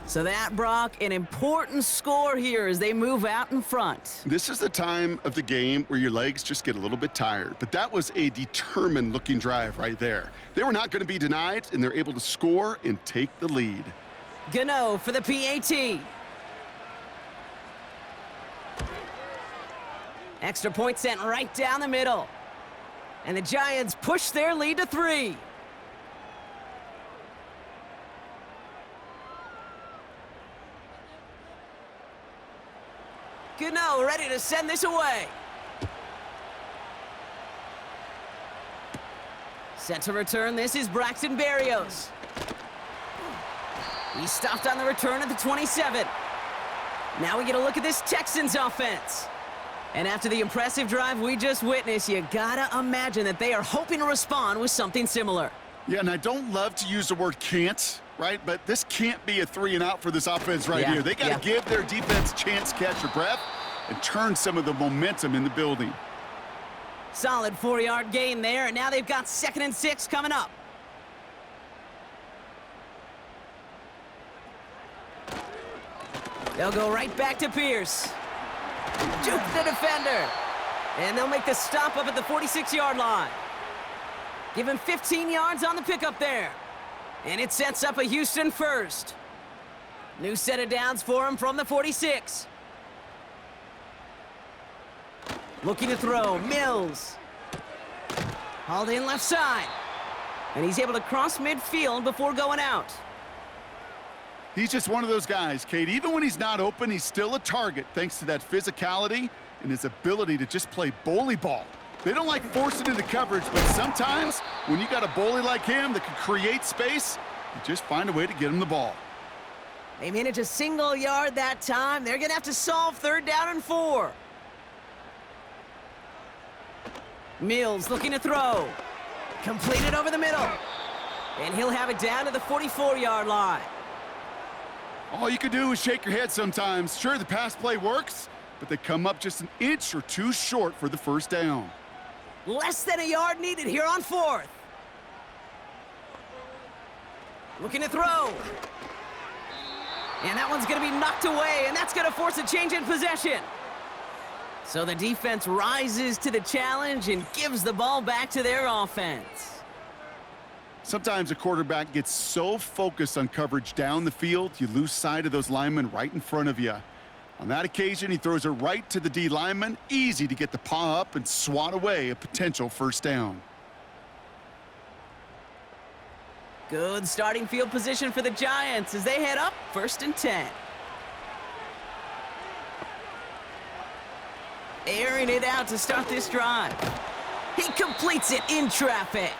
Speaker 2: So that, Brock, an important score here as they move out in front.
Speaker 3: This is the time of the game where your legs just get a little bit tired. But that was a determined-looking drive right there. They were not going to be denied, and they're able to score and take the lead.
Speaker 2: Gano for the PAT. Extra point sent right down the middle. And the Giants push their lead to 3. Gano ready to send this away. Set to return, this is Braxton Berrios. He stopped on the return at the 27. Now we get a look at this Texans offense. And after the impressive drive we just witnessed, you gotta imagine that they are hoping to respond with something similar.
Speaker 3: Yeah, and I don't love to use the word can't, right? But this can't be a 3-and-out for this offense right here. They got to give their defense a chance to catch their breath and turn some of the momentum in the building.
Speaker 2: Solid 4-yard gain there, and now they've got 2nd and 6 coming up. They'll go right back to Pierce. Juke the defender. And they'll make the stop up at the 46-yard line. Give him 15 yards on the pickup there. And it sets up a Houston first. New set of downs for him from the 46. Looking to throw, Mills. Hauled in left side. And he's able to cross midfield before going out.
Speaker 3: He's just one of those guys, Kate. Even when he's not open, he's still a target thanks to that physicality and his ability to just play bully ball. They don't like forcing into coverage, but sometimes when you got a bully like him that can create space, you just find a way to get him the ball.
Speaker 2: They manage a single yard that time. They're going to have to solve 3rd down and 4. Mills looking to throw. Completed over the middle. And he'll have it down to the 44-yard line.
Speaker 3: All you can do is shake your head sometimes. Sure, the pass play works, but they come up just an inch or two short for the 1st down.
Speaker 2: Less than a yard needed here on 4th. Looking to throw. And that one's going to be knocked away, and that's going to force a change in possession. So the defense rises to the challenge and gives the ball back to their offense.
Speaker 3: Sometimes a quarterback gets so focused on coverage down the field, you lose sight of those linemen right in front of you. On that occasion, he throws it right to the D lineman. Easy to get the paw up and swat away a potential 1st down.
Speaker 2: Good starting field position for the Giants as they head up 1st and 10. Airing it out to start this drive. He completes it in traffic.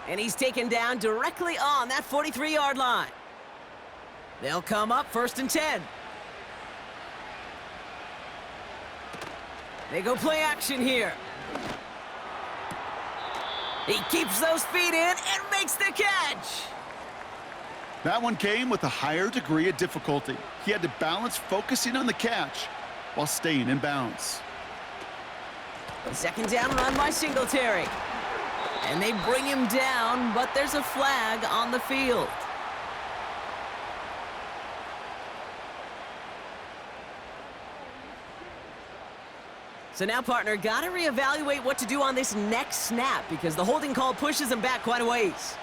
Speaker 2: And he's taken down directly on that 43-yard line. They'll come up 1st and 10. They go play action here. He keeps those feet in and makes the catch.
Speaker 3: That one came with a higher degree of difficulty. He had to balance focusing on the catch while staying in bounds.
Speaker 2: 2nd down run by Singletary. And they bring him down, but there's a flag on the field. So now, partner, got to reevaluate what to do on this next snap because the holding call pushes him back quite a ways.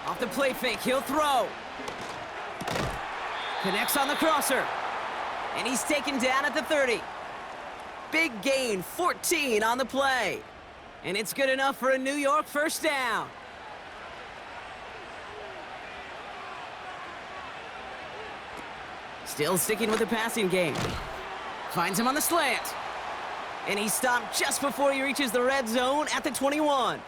Speaker 2: Off the play fake, he'll throw. Connects on the crosser. And he's taken down at the 30. Big gain, 14 on the play. And it's good enough for a New York 1st down. Still sticking with the passing game. Finds him on the slant. And he's stopped just before he reaches the red zone at the 21.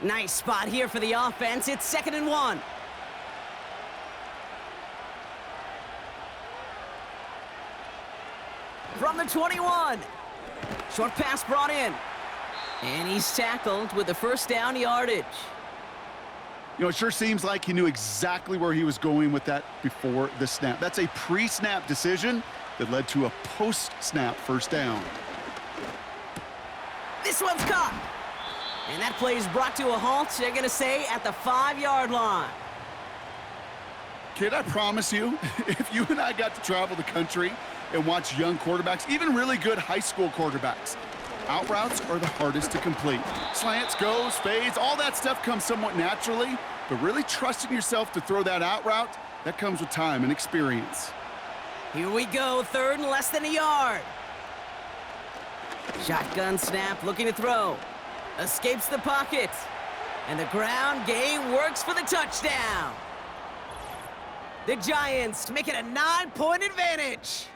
Speaker 2: Nice spot here for the offense. It's 2nd and 1. From the 21. Short pass brought in. And he's tackled with the 1st down yardage.
Speaker 3: You know, it sure seems like he knew exactly where he was going with that before the snap. That's a pre-snap decision that led to a post-snap 1st down.
Speaker 2: This one's caught. And that play is brought to a halt, they're going to say, at the 5-yard line.
Speaker 3: Kid, I promise you, if you and I got to travel the country and watch young quarterbacks, even really good high school quarterbacks, out routes are the hardest to complete. Slants, goes, fades, all that stuff comes somewhat naturally, but really trusting yourself to throw that out route, that comes with time and experience.
Speaker 2: Here we go, 3rd and less than a yard. Shotgun snap, looking to throw. Escapes the pocket. And the ground game works for the touchdown. The Giants make it a 9-point advantage.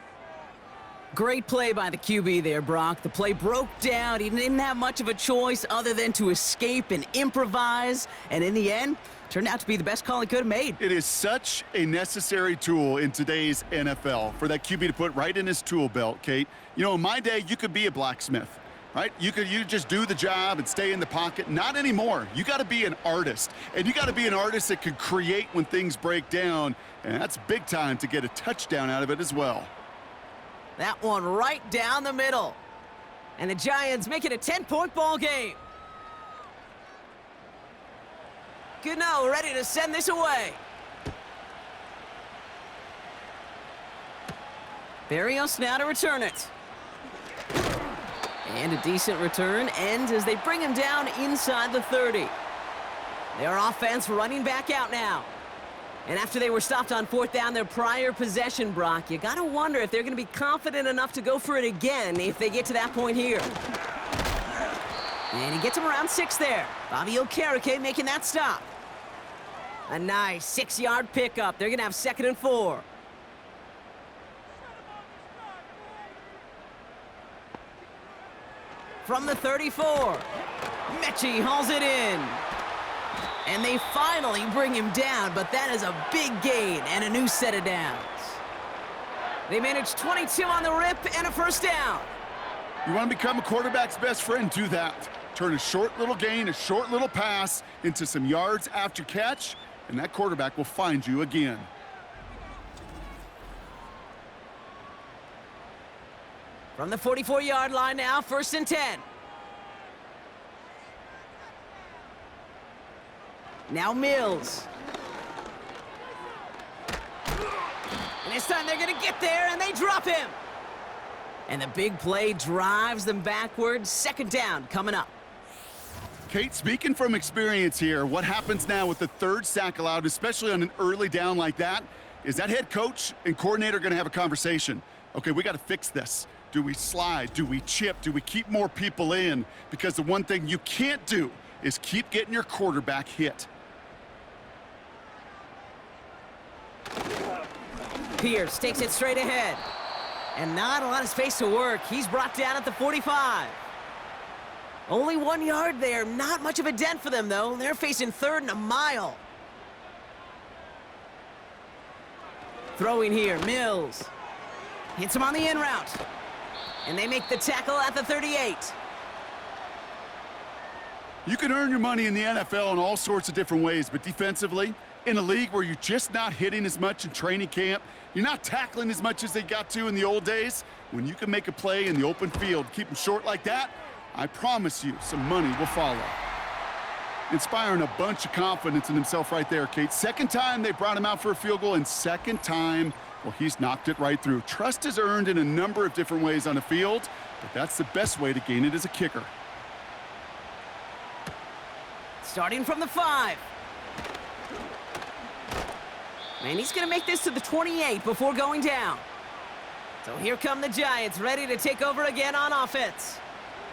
Speaker 2: Great play by the QB there, Brock. The play broke down. He didn't have much of a choice other than to escape and improvise. And in the end, turned out to be the best call he could have made.
Speaker 3: It is such a necessary tool in today's NFL for that QB to put right in his tool belt, Kate. You know, in my day, you could be a blacksmith, right? You just do the job and stay in the pocket. Not anymore. You got to be an artist. And you got to be an artist that can create when things break down. And that's big time to get a touchdown out of it as well.
Speaker 2: That one right down the middle. And the Giants make it a 10-point ball game. Gano ready to send this away. Barrios now to return it. And a decent return ends as they bring him down inside the 30. Their offense running back out now. And after they were stopped on 4th down their prior possession, Brock, you gotta wonder if they're gonna be confident enough to go for it again if they get to that point here. And he gets him around 6 there. Bobby Okereke making that stop. A nice 6-yard pickup. They're gonna have 2nd and 4. From the 34, Mechie hauls it in. And they finally bring him down, but that is a big gain and a new set of downs. They managed 22 on the rip and a 1st down.
Speaker 3: You want to become a quarterback's best friend? Do that. Turn a short little gain, a short little pass into some yards after catch, and that quarterback will find you again.
Speaker 2: From the 44-yard line now, 1st and 10. Now Mills. And this time they're going to get there, and they drop him. And the big play drives them backwards. 2nd down coming up.
Speaker 3: Kate, speaking from experience here, what happens now with the 3rd sack allowed, especially on an early down like that, is that head coach and coordinator going to have a conversation. Okay, we got to fix this. Do we slide? Do we chip? Do we keep more people in? Because the one thing you can't do is keep getting your quarterback hit.
Speaker 2: Pierce takes it straight ahead. And not a lot of space to work. He's brought down at the 45. Only 1 yard there. Not much of a dent for them, though. They're facing 3rd and a mile. Throwing here, Mills. Hits him on the in route. And they make the tackle at the 38.
Speaker 3: You can earn your money in the NFL in all sorts of different ways, but defensively, in a league where you're just not hitting as much in training camp, you're not tackling as much as they got to in the old days, when you can make a play in the open field, keep them short like that, I promise you some money will follow. Inspiring a bunch of confidence in himself right there, Kate. 2nd time they brought him out for a field goal, and 2nd time, well, he's knocked it right through. Trust is earned in a number of different ways on the field, but that's the best way to gain it as a kicker.
Speaker 2: Starting from the 5. And he's going to make this to the 28 before going down. So here come the Giants, ready to take over again on offense.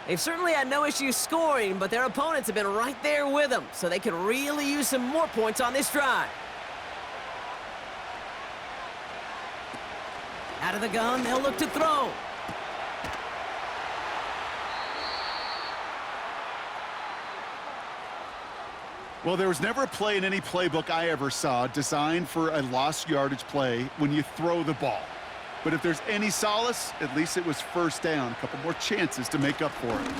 Speaker 2: They've certainly had no issues scoring, but their opponents have been right there with them, so they can really use some more points on this drive. Out of the gun, they'll look to throw.
Speaker 3: Well, there was never a play in any playbook I ever saw designed for a lost yardage play when you throw the ball. But if there's any solace, at least it was 1st down. A couple more chances to make up for it.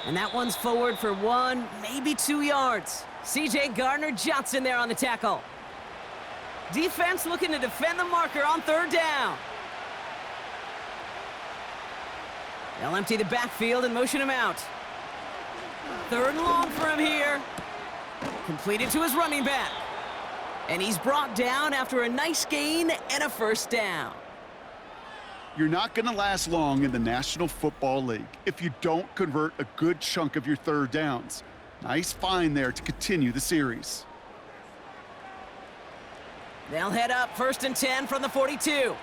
Speaker 2: And that one's forward for 1, maybe 2 yards. C.J. Gardner-Johnson there on the tackle. Defense looking to defend the marker on 3rd down. They'll empty the backfield and motion him out. 3rd and long for him here. Completed to his running back. And he's brought down after a nice gain and a 1st down.
Speaker 3: You're not going to last long in the National Football League if you don't convert a good chunk of your 3rd downs. Nice find there to continue the series.
Speaker 2: They'll head up 1st and 10 from the 42.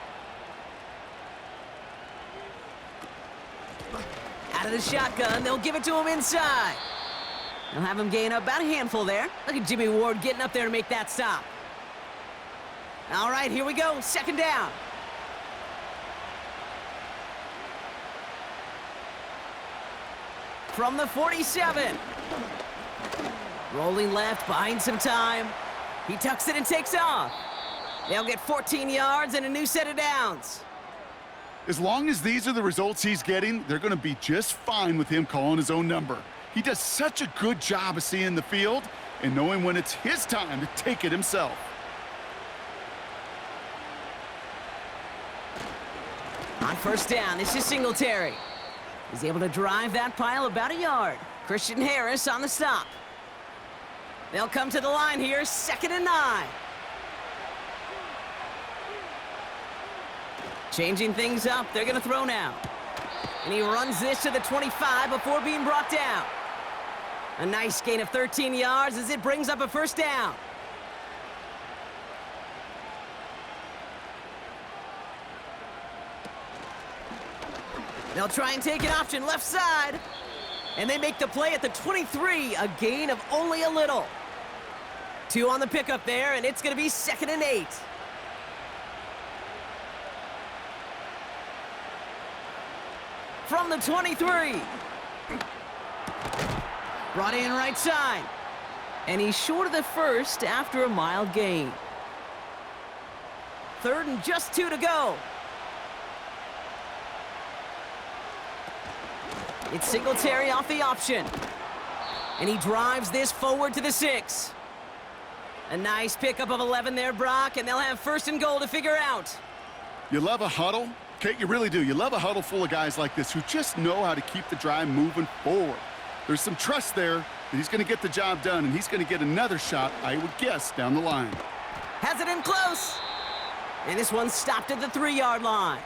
Speaker 2: Out of the shotgun, they'll give it to him inside. They'll have him gain up about a handful there. Look at Jimmy Ward getting up there to make that stop. All right, here we go, 2nd down. From the 47. Rolling left, buying some time. He tucks it and takes off. They'll get 14 yards and a new set of downs.
Speaker 3: As long as these are the results he's getting, they're going to be just fine with him calling his own number. He does such a good job of seeing the field and knowing when it's his time to take it himself.
Speaker 2: On 1st down, this is Singletary. He's able to drive that pile about a yard. Christian Harris on the stop. They'll come to the line here, 2nd and 9. Changing things up, they're going to throw now. And he runs this to the 25 before being brought down. A nice gain of 13 yards as it brings up a first down. They'll try and take an option left side. And they make the play at the 23, a gain of only a little. 2 on the pickup there, and it's going to be 2nd and 8. From the 23. Brought in right side. And he's short of the first after a mild gain. 3rd and just 2 to go. It's Singletary off the option. And he drives this forward to the 6. A nice pickup of 11 there, Brock, and they'll have 1st and goal to figure out.
Speaker 3: You love a huddle? Kate, you really do. You love a huddle full of guys like this who just know how to keep the drive moving forward. There's some trust there that he's going to get the job done, and he's going to get another shot, I would guess, down the line.
Speaker 2: Has it in close. And this one stopped at the 3-yard line.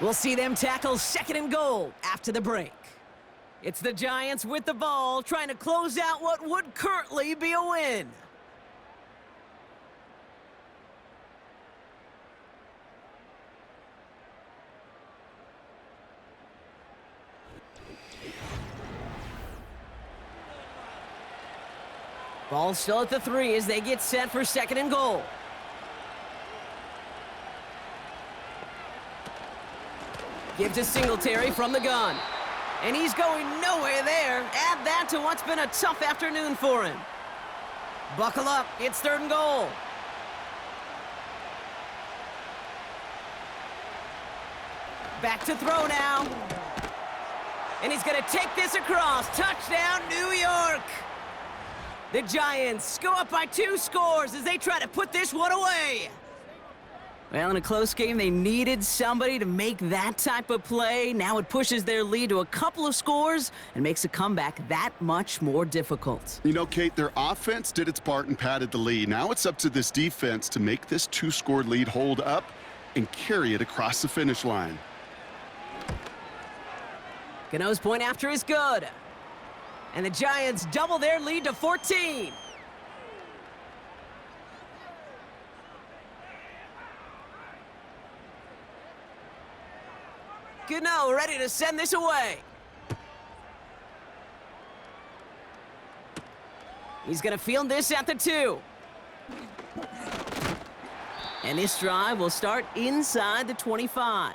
Speaker 2: We'll see them tackle 2nd and goal after the break. It's the Giants with the ball, trying to close out what would currently be a win. Ball still at the 3 as they get set for 2nd and goal. Give to Singletary from the gun. And he's going nowhere there. Add that to what's been a tough afternoon for him. Buckle up. It's 3rd and goal. Back to throw now. And he's going to take this across. Touchdown, New York. The Giants go up by 2 scores as they try to put this one away. Well, in a close game, they needed somebody to make that type of play. Now it pushes their lead to a couple of scores and makes a comeback that much more difficult.
Speaker 3: You know, Kate, their offense did its part and padded the lead. Now it's up to this defense to make this 2-score lead hold up and carry it across the finish line.
Speaker 2: Gano's point after is good. And the Giants double their lead to 14. Gano ready to send this away. He's going to field this at the 2. And this drive will start inside the 25.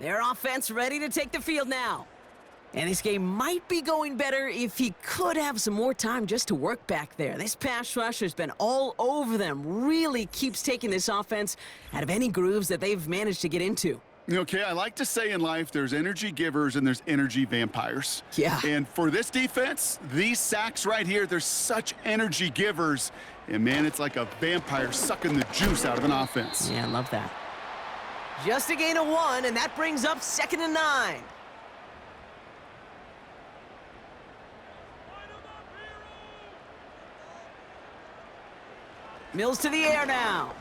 Speaker 2: Their offense ready to take the field now. And this game might be going better if he could have some more time just to work back there. This pass rush has been all over them. Really keeps taking this offense out of any grooves that they've managed to get into.
Speaker 3: Okay, I like to say in life there's energy givers and there's energy vampires.
Speaker 2: Yeah.
Speaker 3: And for this defense, these sacks right here, they're such energy givers. And, man, it's like a vampire sucking the juice out of an offense.
Speaker 2: Yeah, I love that. Just a gain of 1, and that brings up 2nd and 9. Mills to the air now.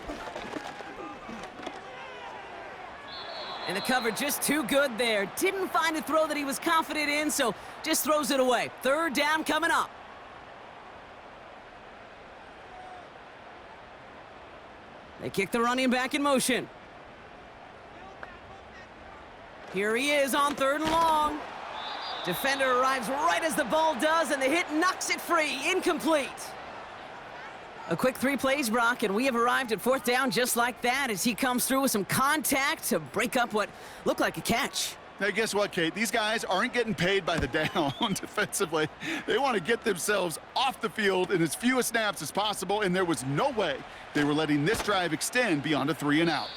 Speaker 2: And the cover just too good there. Didn't find a throw that he was confident in, so just throws it away. 3rd down coming up. They kick the running back in motion. Here he is on 3rd and long. Defender arrives right as the ball does, and the hit knocks it free. Incomplete. A quick 3 plays, Brock, and we have arrived at 4th down just like that as he comes through with some contact to break up what looked like a catch.
Speaker 3: Hey, guess what, Kate? These guys aren't getting paid by the down defensively. They want to get themselves off the field in as few snaps as possible, and there was no way they were letting this drive extend beyond a 3 and out.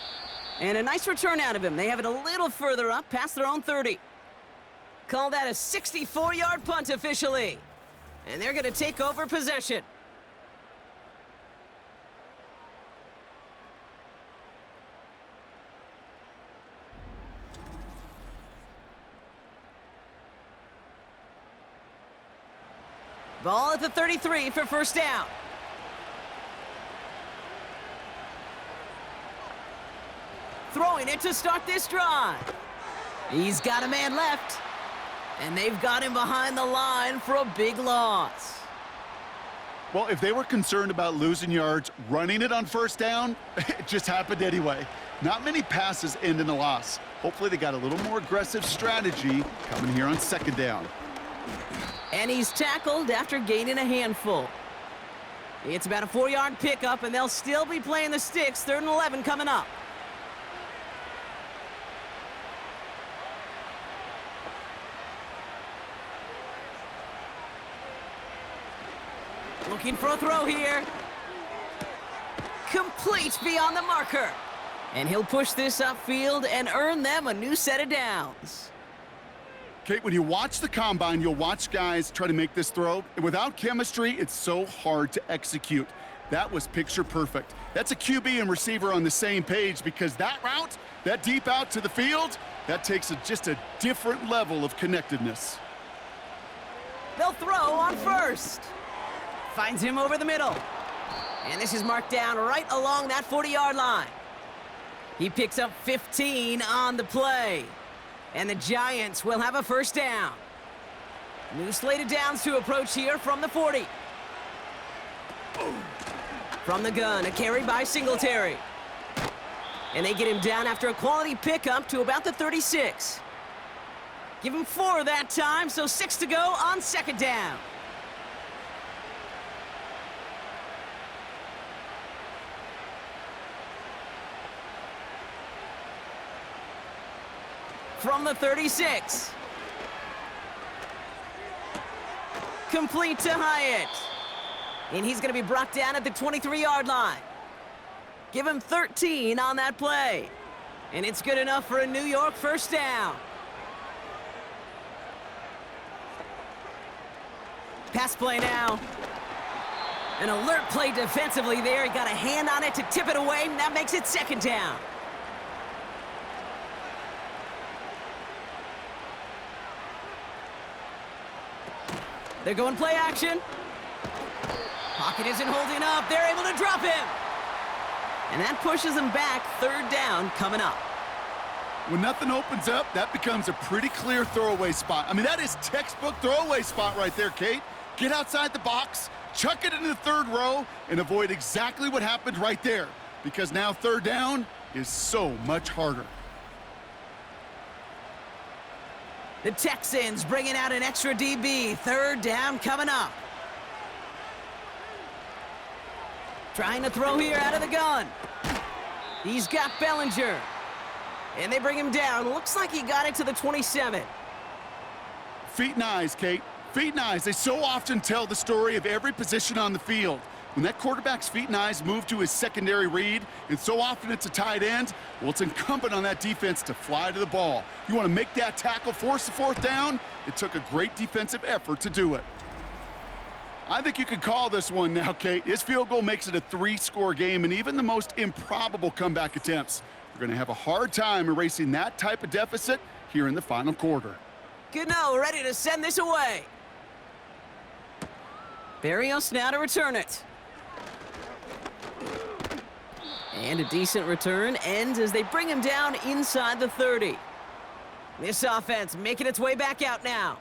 Speaker 2: And a nice return out of him. They have it a little further up, past their own 30. Call that a 64-yard punt officially. And they're going to take over possession. Ball at the 33 for 1st down. throwing it to start this drive. He's got a man left, and they've got him behind the line for a big loss.
Speaker 3: Well, if they were concerned about losing yards, running it on first down, it just happened anyway. Not many passes end in a loss. Hopefully they got a little more aggressive strategy coming here on second down.
Speaker 2: And he's tackled after gaining a handful. It's about a 4-yard pickup, and they'll still be playing the sticks. 3rd and 11 coming up. Looking for a throw here. Complete beyond the marker. And he'll push this upfield and earn them a new set of downs.
Speaker 3: Kate, when you watch the combine, you'll watch guys try to make this throw. And without chemistry, it's so hard to execute. That was picture perfect. That's a QB and receiver on the same page, because that route, that deep out to the field, that takes just a different level of connectedness.
Speaker 2: They'll throw on first. Finds him over the middle. And this is marked down right along that 40-yard line. He picks up 15 on the play. And the Giants will have a first down. New slated downs to approach here from the 40. From the gun, a carry by Singletary. And they get him down after a quality pickup to about the 36. Give him 4 that time, so 6 to go on second down. From the 36. Complete to Hyatt. And he's going to be brought down at the 23-yard line. Give him 13 on that play. And it's good enough for a New York first down. Pass play now. An alert play defensively there. He got a hand on it to tip it away, and that makes it second down. They're going play action. Pocket isn't holding up. They're able to drop him. And that pushes them back. 3rd down coming up.
Speaker 3: When nothing opens up, that becomes a pretty clear throwaway spot. I mean, that is textbook throwaway spot right there, Kate. Get outside the box, chuck it into the 3rd row, and avoid exactly what happened right there. Because now 3rd down is so much harder.
Speaker 2: The Texans bringing out an extra DB. 3rd down coming up. Trying to throw here out of the gun. He's got Bellinger. And they bring him down. Looks like he got it to the 27.
Speaker 3: Feet and eyes, Kate. Feet and eyes. They so often tell the story of every position on the field. When that quarterback's feet and eyes move to his secondary read, and so often it's a tight end, well, it's incumbent on that defense to fly to the ball. You want to make that tackle, force the 4th down? It took a great defensive effort to do it. I think you could call this one now, Kate. His field goal makes it a 3-score game, and even the most improbable comeback attempts are going to have a hard time erasing that type of deficit here in the final quarter.
Speaker 2: Gano ready to send this away. Barrios now to return it. And a decent return ends as they bring him down inside the 30. This offense making its way back out now.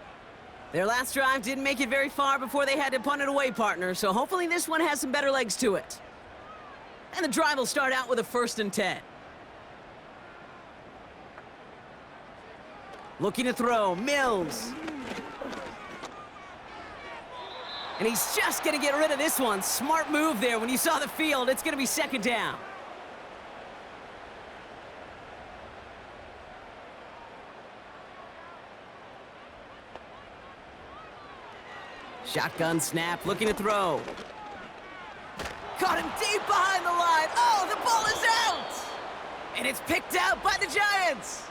Speaker 2: Their last drive didn't make it very far before they had to punt it away, partner, so hopefully this one has some better legs to it. And the drive will start out with a 1st and 10. Looking to throw, Mills. And he's just going to get rid of this one. Smart move there. When you saw the field, it's going to be 2nd down. Shotgun snap, looking to throw. Caught him deep behind the line. Oh, the ball is out! And it's picked out by the Giants.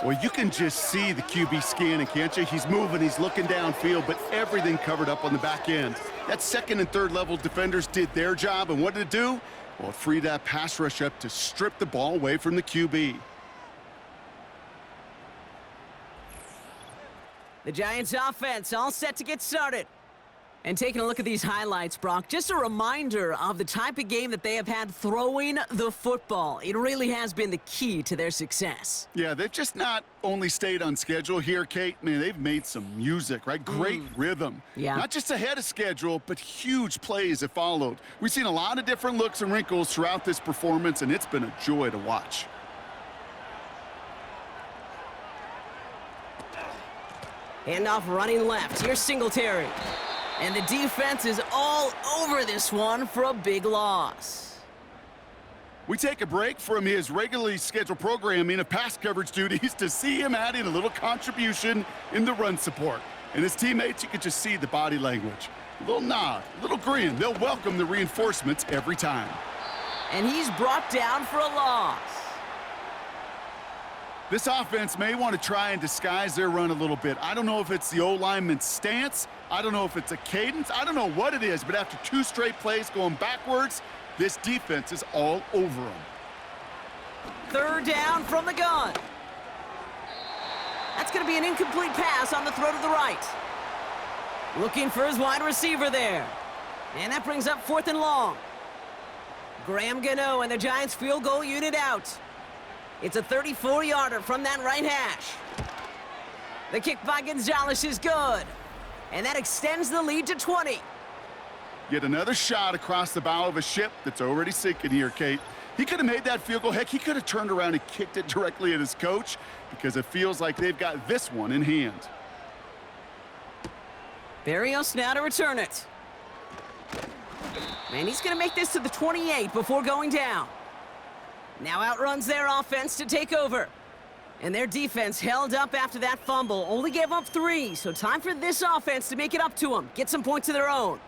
Speaker 3: Well, you can just see the QB scanning, can't you? He's moving, he's looking downfield, but everything covered up on the back end. That 2nd and 3rd level defenders did their job, and what did it do? Well, it freed that pass rush up to strip the ball away from the QB.
Speaker 2: The Giants offense all set to get started. And taking a look at these highlights, Brock, just a reminder of the type of game that they have had throwing the football. It really has been the key to their success.
Speaker 3: Yeah, they've just not only stayed on schedule here, Kate. Man, they've made some music, right? Great rhythm.
Speaker 2: Yeah.
Speaker 3: Not just ahead of schedule, but huge plays have followed. We've seen a lot of different looks and wrinkles throughout this performance, and it's been a joy to watch.
Speaker 2: Handoff running left. Here's Singletary. And the defense is all over this one for a big loss.
Speaker 3: We take a break from his regularly scheduled programming of pass coverage duties to see him adding a little contribution in the run support. And his teammates, you can just see the body language. A little nod, a little grin. They'll welcome the reinforcements every time.
Speaker 2: And he's brought down for a loss.
Speaker 3: This offense may want to try and disguise their run a little bit. I don't know if it's the O-lineman's stance. I don't know if it's a cadence. I don't know what it is, but after 2 straight plays going backwards, this defense is all over them.
Speaker 2: 3rd down from the gun. That's going to be an incomplete pass on the throw to the right. Looking for his wide receiver there. And that brings up 4th and long. Graham Gano and the Giants field goal unit out. It's a 34-yarder from that right hash. The kick by Gonzalez is good. And that extends the lead to 20.
Speaker 3: Yet another shot across the bow of a ship that's already sinking here, Kate. He could have made that field goal. Heck, he could have turned around and kicked it directly at his coach because it feels like they've got this one in hand.
Speaker 2: Barrios now to return it. And he's going to make this to the 28 before going down. Now outruns their offense to take over. And their defense held up after that fumble. Only gave up 3, so time for this offense to make it up to them. Get some points of their own.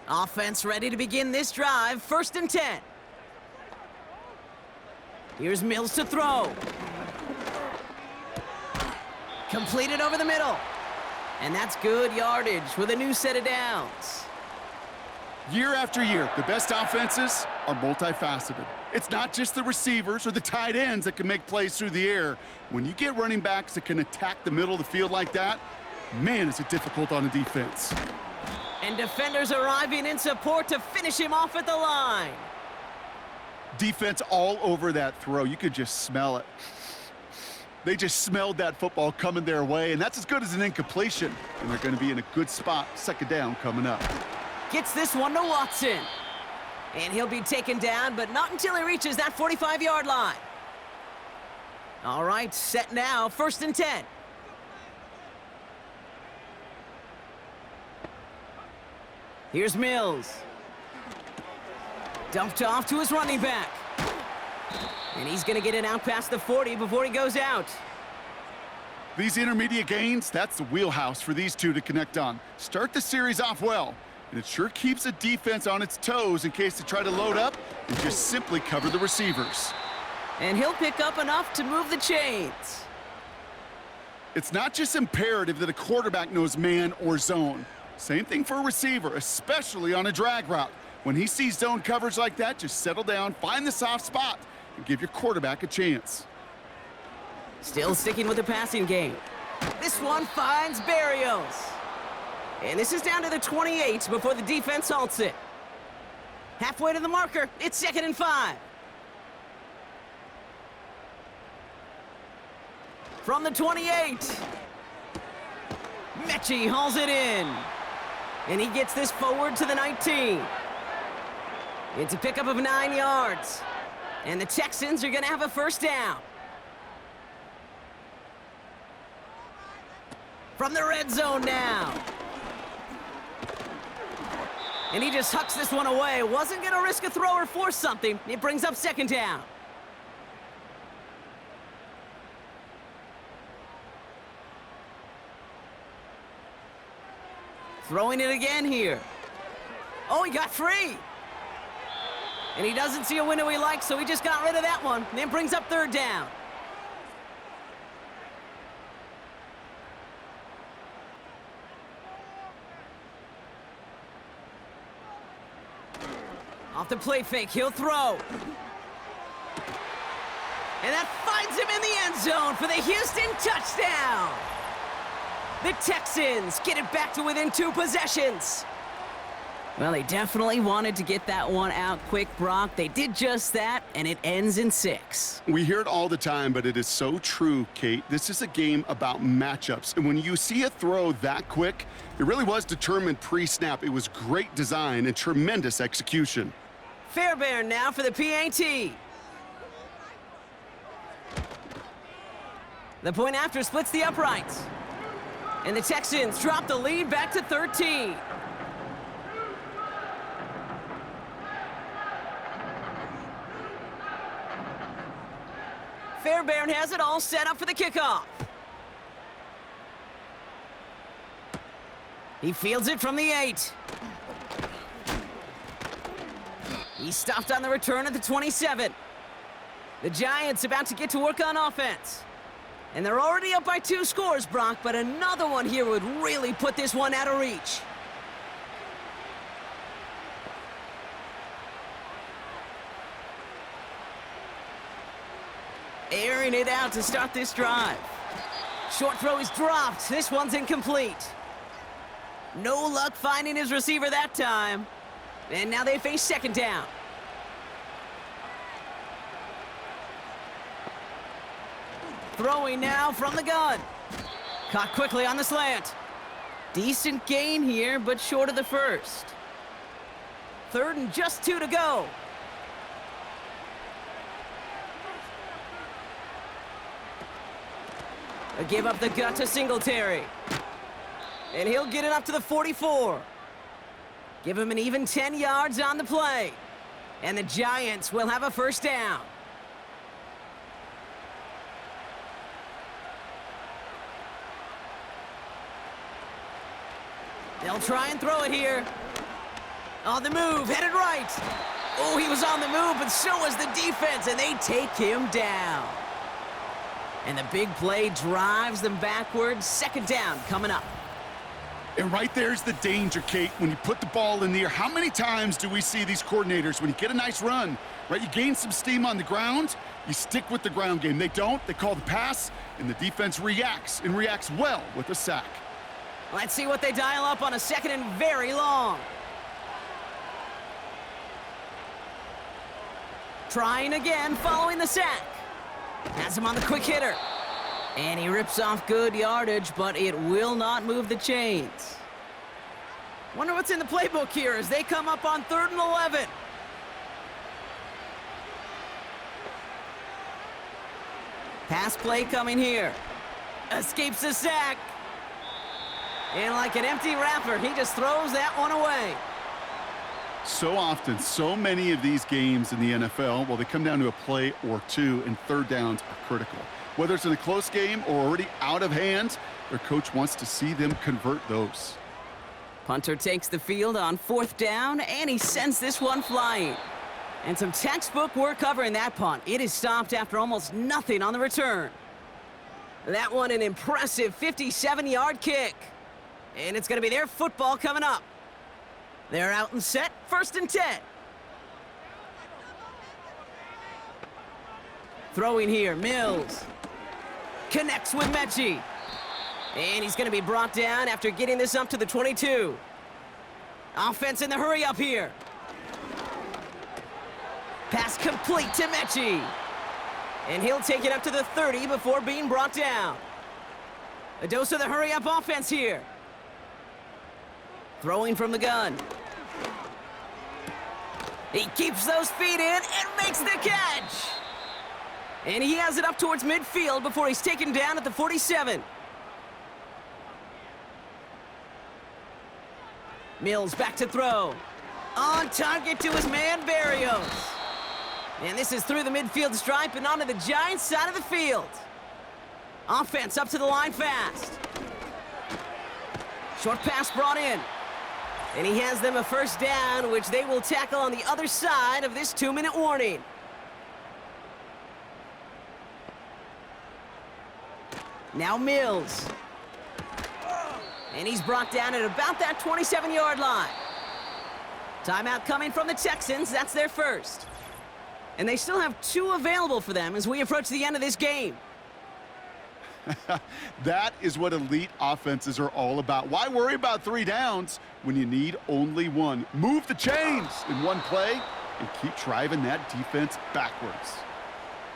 Speaker 2: Offense ready to begin this drive. 1st and 10. Here's Mills to throw. Completed over the middle. And that's good yardage with a new set of downs.
Speaker 3: Year after year, the best offenses are multifaceted. It's not just the receivers or the tight ends that can make plays through the air. When you get running backs that can attack the middle of the field like that, man, is it difficult on a defense.
Speaker 2: And defenders arriving in support to finish him off at the line.
Speaker 3: Defense all over that throw. You could just smell it. They just smelled that football coming their way, and that's as good as an incompletion. And they're going to be in a good spot, 2nd down coming up.
Speaker 2: Gets this one to Watson. And he'll be taken down, but not until he reaches that 45-yard line. All right, set now, 1st and 10. Here's Mills. Dumped off to his running back. And he's going to get it out past the 40 before he goes out.
Speaker 3: These intermediate gains, that's the wheelhouse for these two to connect on. Start the series off well. And it sure keeps the defense on its toes in case they try to load up and just simply cover the receivers.
Speaker 2: And he'll pick up enough to move the chains.
Speaker 3: It's not just imperative that a quarterback knows man or zone. Same thing for a receiver, especially on a drag route. When he sees zone coverage like that, just settle down, find the soft spot, and give your quarterback a chance.
Speaker 2: Still sticking with the passing game. This one finds Barrios. And this is down to the 28 before the defense halts it. Halfway to the marker, it's 2nd and 5. From the 28. Mechie hauls it in. And he gets this forward to the 19. It's a pickup of 9 yards. And the Texans are going to have a 1st down. From the red zone now. And he just hucks this one away. Wasn't going to risk a throw or force something. It brings up 2nd down. Throwing it again here. Oh, he got free. And he doesn't see a window he likes, so he just got rid of that one. And then brings up 3rd down. Off the play fake, he'll throw. And that finds him in the end zone for the Houston touchdown. The Texans get it back to within 2 possessions. Well, they definitely wanted to get that one out quick, Brock. They did just that, and it ends in 6.
Speaker 3: We hear it all the time, but it is so true, Kate. This is a game about matchups. And when you see a throw that quick, it really was determined pre-snap. It was great design and tremendous execution.
Speaker 2: Fairbairn now for the PAT. The point after splits the uprights. And the Texans drop the lead back to 13. Fairbairn has it all set up for the kickoff. He fields it from the 8. He's stopped on the return at the 27. The Giants about to get to work on offense. And they're already up by 2 scores, Brock, but another one here would really put this one out of reach. Airing it out to start this drive. Short throw is dropped. This one's incomplete. No luck finding his receiver that time. And now they face second down. Throwing now from the gun. Caught quickly on the slant. Decent gain here, but short of the first. 3rd and just 2 to go. Give up the gut to Singletary. And he'll get it up to the 44. Give him an even 10 yards on the play. And the Giants will have a first down. They'll try and throw it here. On the move, headed right. Oh, he was on the move, but so was the defense, and they take him down. And the big play drives them backwards. Second down coming up.
Speaker 3: And right there's the danger, Kate. When you put the ball in the air, how many times do we see these coordinators, when you get a nice run, right, you gain some steam on the ground, you stick with the ground game. They don't. They call the pass, and the defense reacts, and reacts well with a sack.
Speaker 2: Let's see what they dial up on a 2nd and very long. Trying again following the sack. Has him on the quick hitter. And he rips off good yardage, but it will not move the chains. Wonder what's in the playbook here as they come up on 3rd and 11. Pass play coming here. Escapes the sack. And like an empty wrapper, he just throws that one away.
Speaker 3: So often, so many of these games in the NFL, well, they come down to a play or 2, and 3rd downs are critical. Whether it's in a close game or already out of hand, their coach wants to see them convert those.
Speaker 2: Punter takes the field on 4th down, and he sends this one flying. And some textbook work covering that punt. It is stopped after almost nothing on the return. That one an impressive 57-yard kick. And it's going to be their football coming up. They're out and set, 1st and 10. Throwing here, Mills. Connects with Mechie. And he's going to be brought down after getting this up to the 22. Offense in the hurry up here. Pass complete to Mechie. And he'll take it up to the 30 before being brought down. A dose of the hurry up offense here. Throwing from the gun. He keeps those feet in and makes the catch. And he has it up towards midfield before he's taken down at the 47. Mills back to throw. On target to his man, Barrios. And this is through the midfield stripe and onto the Giants' side of the field. Offense up to the line fast. Short pass brought in. And he has them a first down, which they will tackle on the other side of this 2-minute warning. Now Mills. And he's brought down at about that 27-yard line. Timeout coming from the Texans. That's their first. And they still have 2 available for them as we approach the end of this game.
Speaker 3: That is what elite offenses are all about. Why worry about 3 downs when you need only 1? Move the chains in one play and keep driving that defense backwards.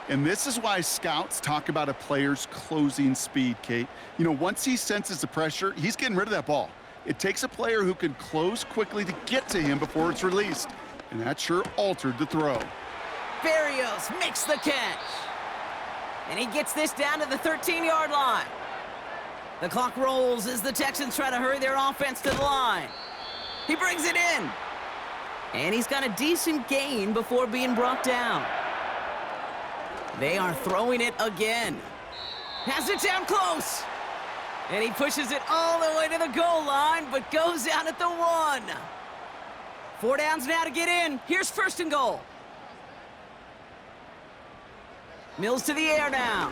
Speaker 3: And this is why scouts talk about a player's closing speed, Kate. You know, once he senses the pressure, he's getting rid of that ball. It takes a player who can close quickly to get to him before it's released. And that sure altered the throw.
Speaker 2: Barrios makes the catch. And he gets this down to the 13-yard line. The clock rolls as the Texans try to hurry their offense to the line. He brings it in. And he's got a decent gain before being brought down. They are throwing it again. Has it down close. And he pushes it all the way to the goal line, but goes out at the 1. 4 downs now to get in. Here's 1st and goal. Mills to the air now.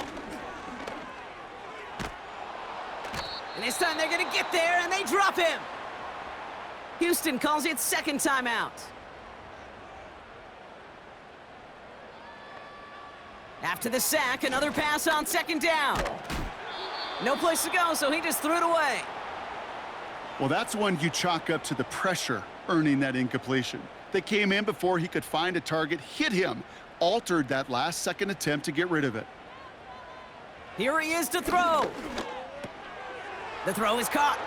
Speaker 2: And this time they're going to get there, and they drop him. Houston calls it 2nd timeout. After the sack, another pass on 2nd down. No place to go, so he just threw it away.
Speaker 3: Well, that's one you chalk up to the pressure earning that incompletion. They came in before he could find a target, hit him, altered that last-second attempt to get rid of it.
Speaker 2: Here he is to throw. The throw is caught.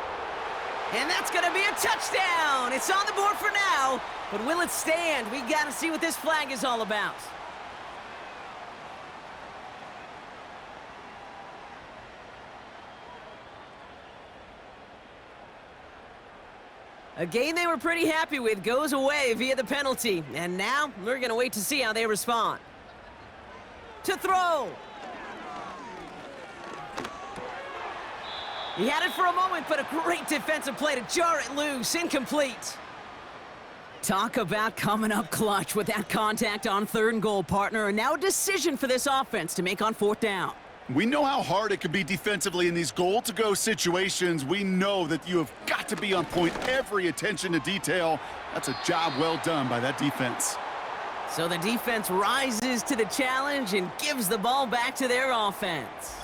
Speaker 2: And that's going to be a touchdown. It's on the board for now, but will it stand? We got to see what this flag is all about. A game they were pretty happy with goes away via the penalty. And now we're going to wait to see how they respond. To throw. He had it for a moment, but a great defensive play to jar it loose. Incomplete. Talk about coming up clutch with that contact on 3rd and goal, partner. And now a decision for this offense to make on 4th down.
Speaker 3: We know how hard it can be defensively in these goal-to-go situations. We know that you have got to be on point, every attention to detail. That's a job well done by that defense.
Speaker 2: So the defense rises to the challenge and gives the ball back to their offense.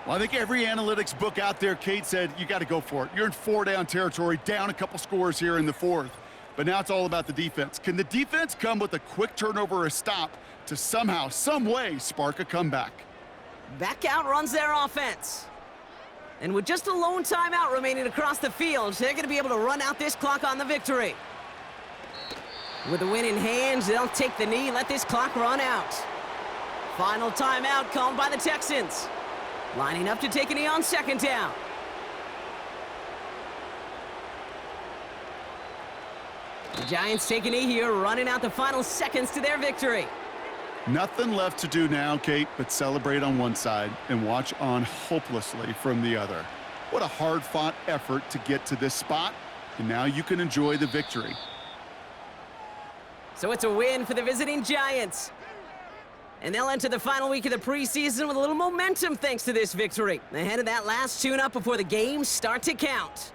Speaker 3: Well, I think every analytics book out there, Kate, said you got to go for it. You're in 4-down territory, down a couple scores here in the 4th. But now it's all about the defense. Can the defense come with a quick turnover or a stop to somehow, some way, spark a comeback?
Speaker 2: Back out runs their offense. And with just a lone timeout remaining across the field, they're going to be able to run out this clock on the victory. With the win in hand, they'll take the knee and let this clock run out. Final timeout called by the Texans. Lining up to take a knee on 2nd down. The Giants take a knee here, running out the final seconds to their victory.
Speaker 3: Nothing left to do now, Kate, but celebrate on one side and watch on hopelessly from the other. What a hard-fought effort to get to this spot, and now you can enjoy the victory.
Speaker 2: So it's a win for the visiting Giants. And they'll enter the final week of the preseason with a little momentum thanks to this victory. Ahead of that last tune-up before the games start to count.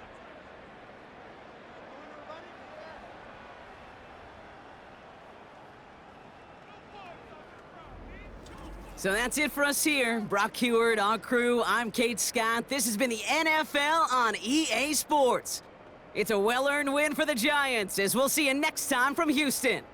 Speaker 2: So that's it for us here. Brock Heward, our crew, I'm Kate Scott. This has been the NFL on EA Sports. It's a well-earned win for the Giants, as we'll see you next time from Houston.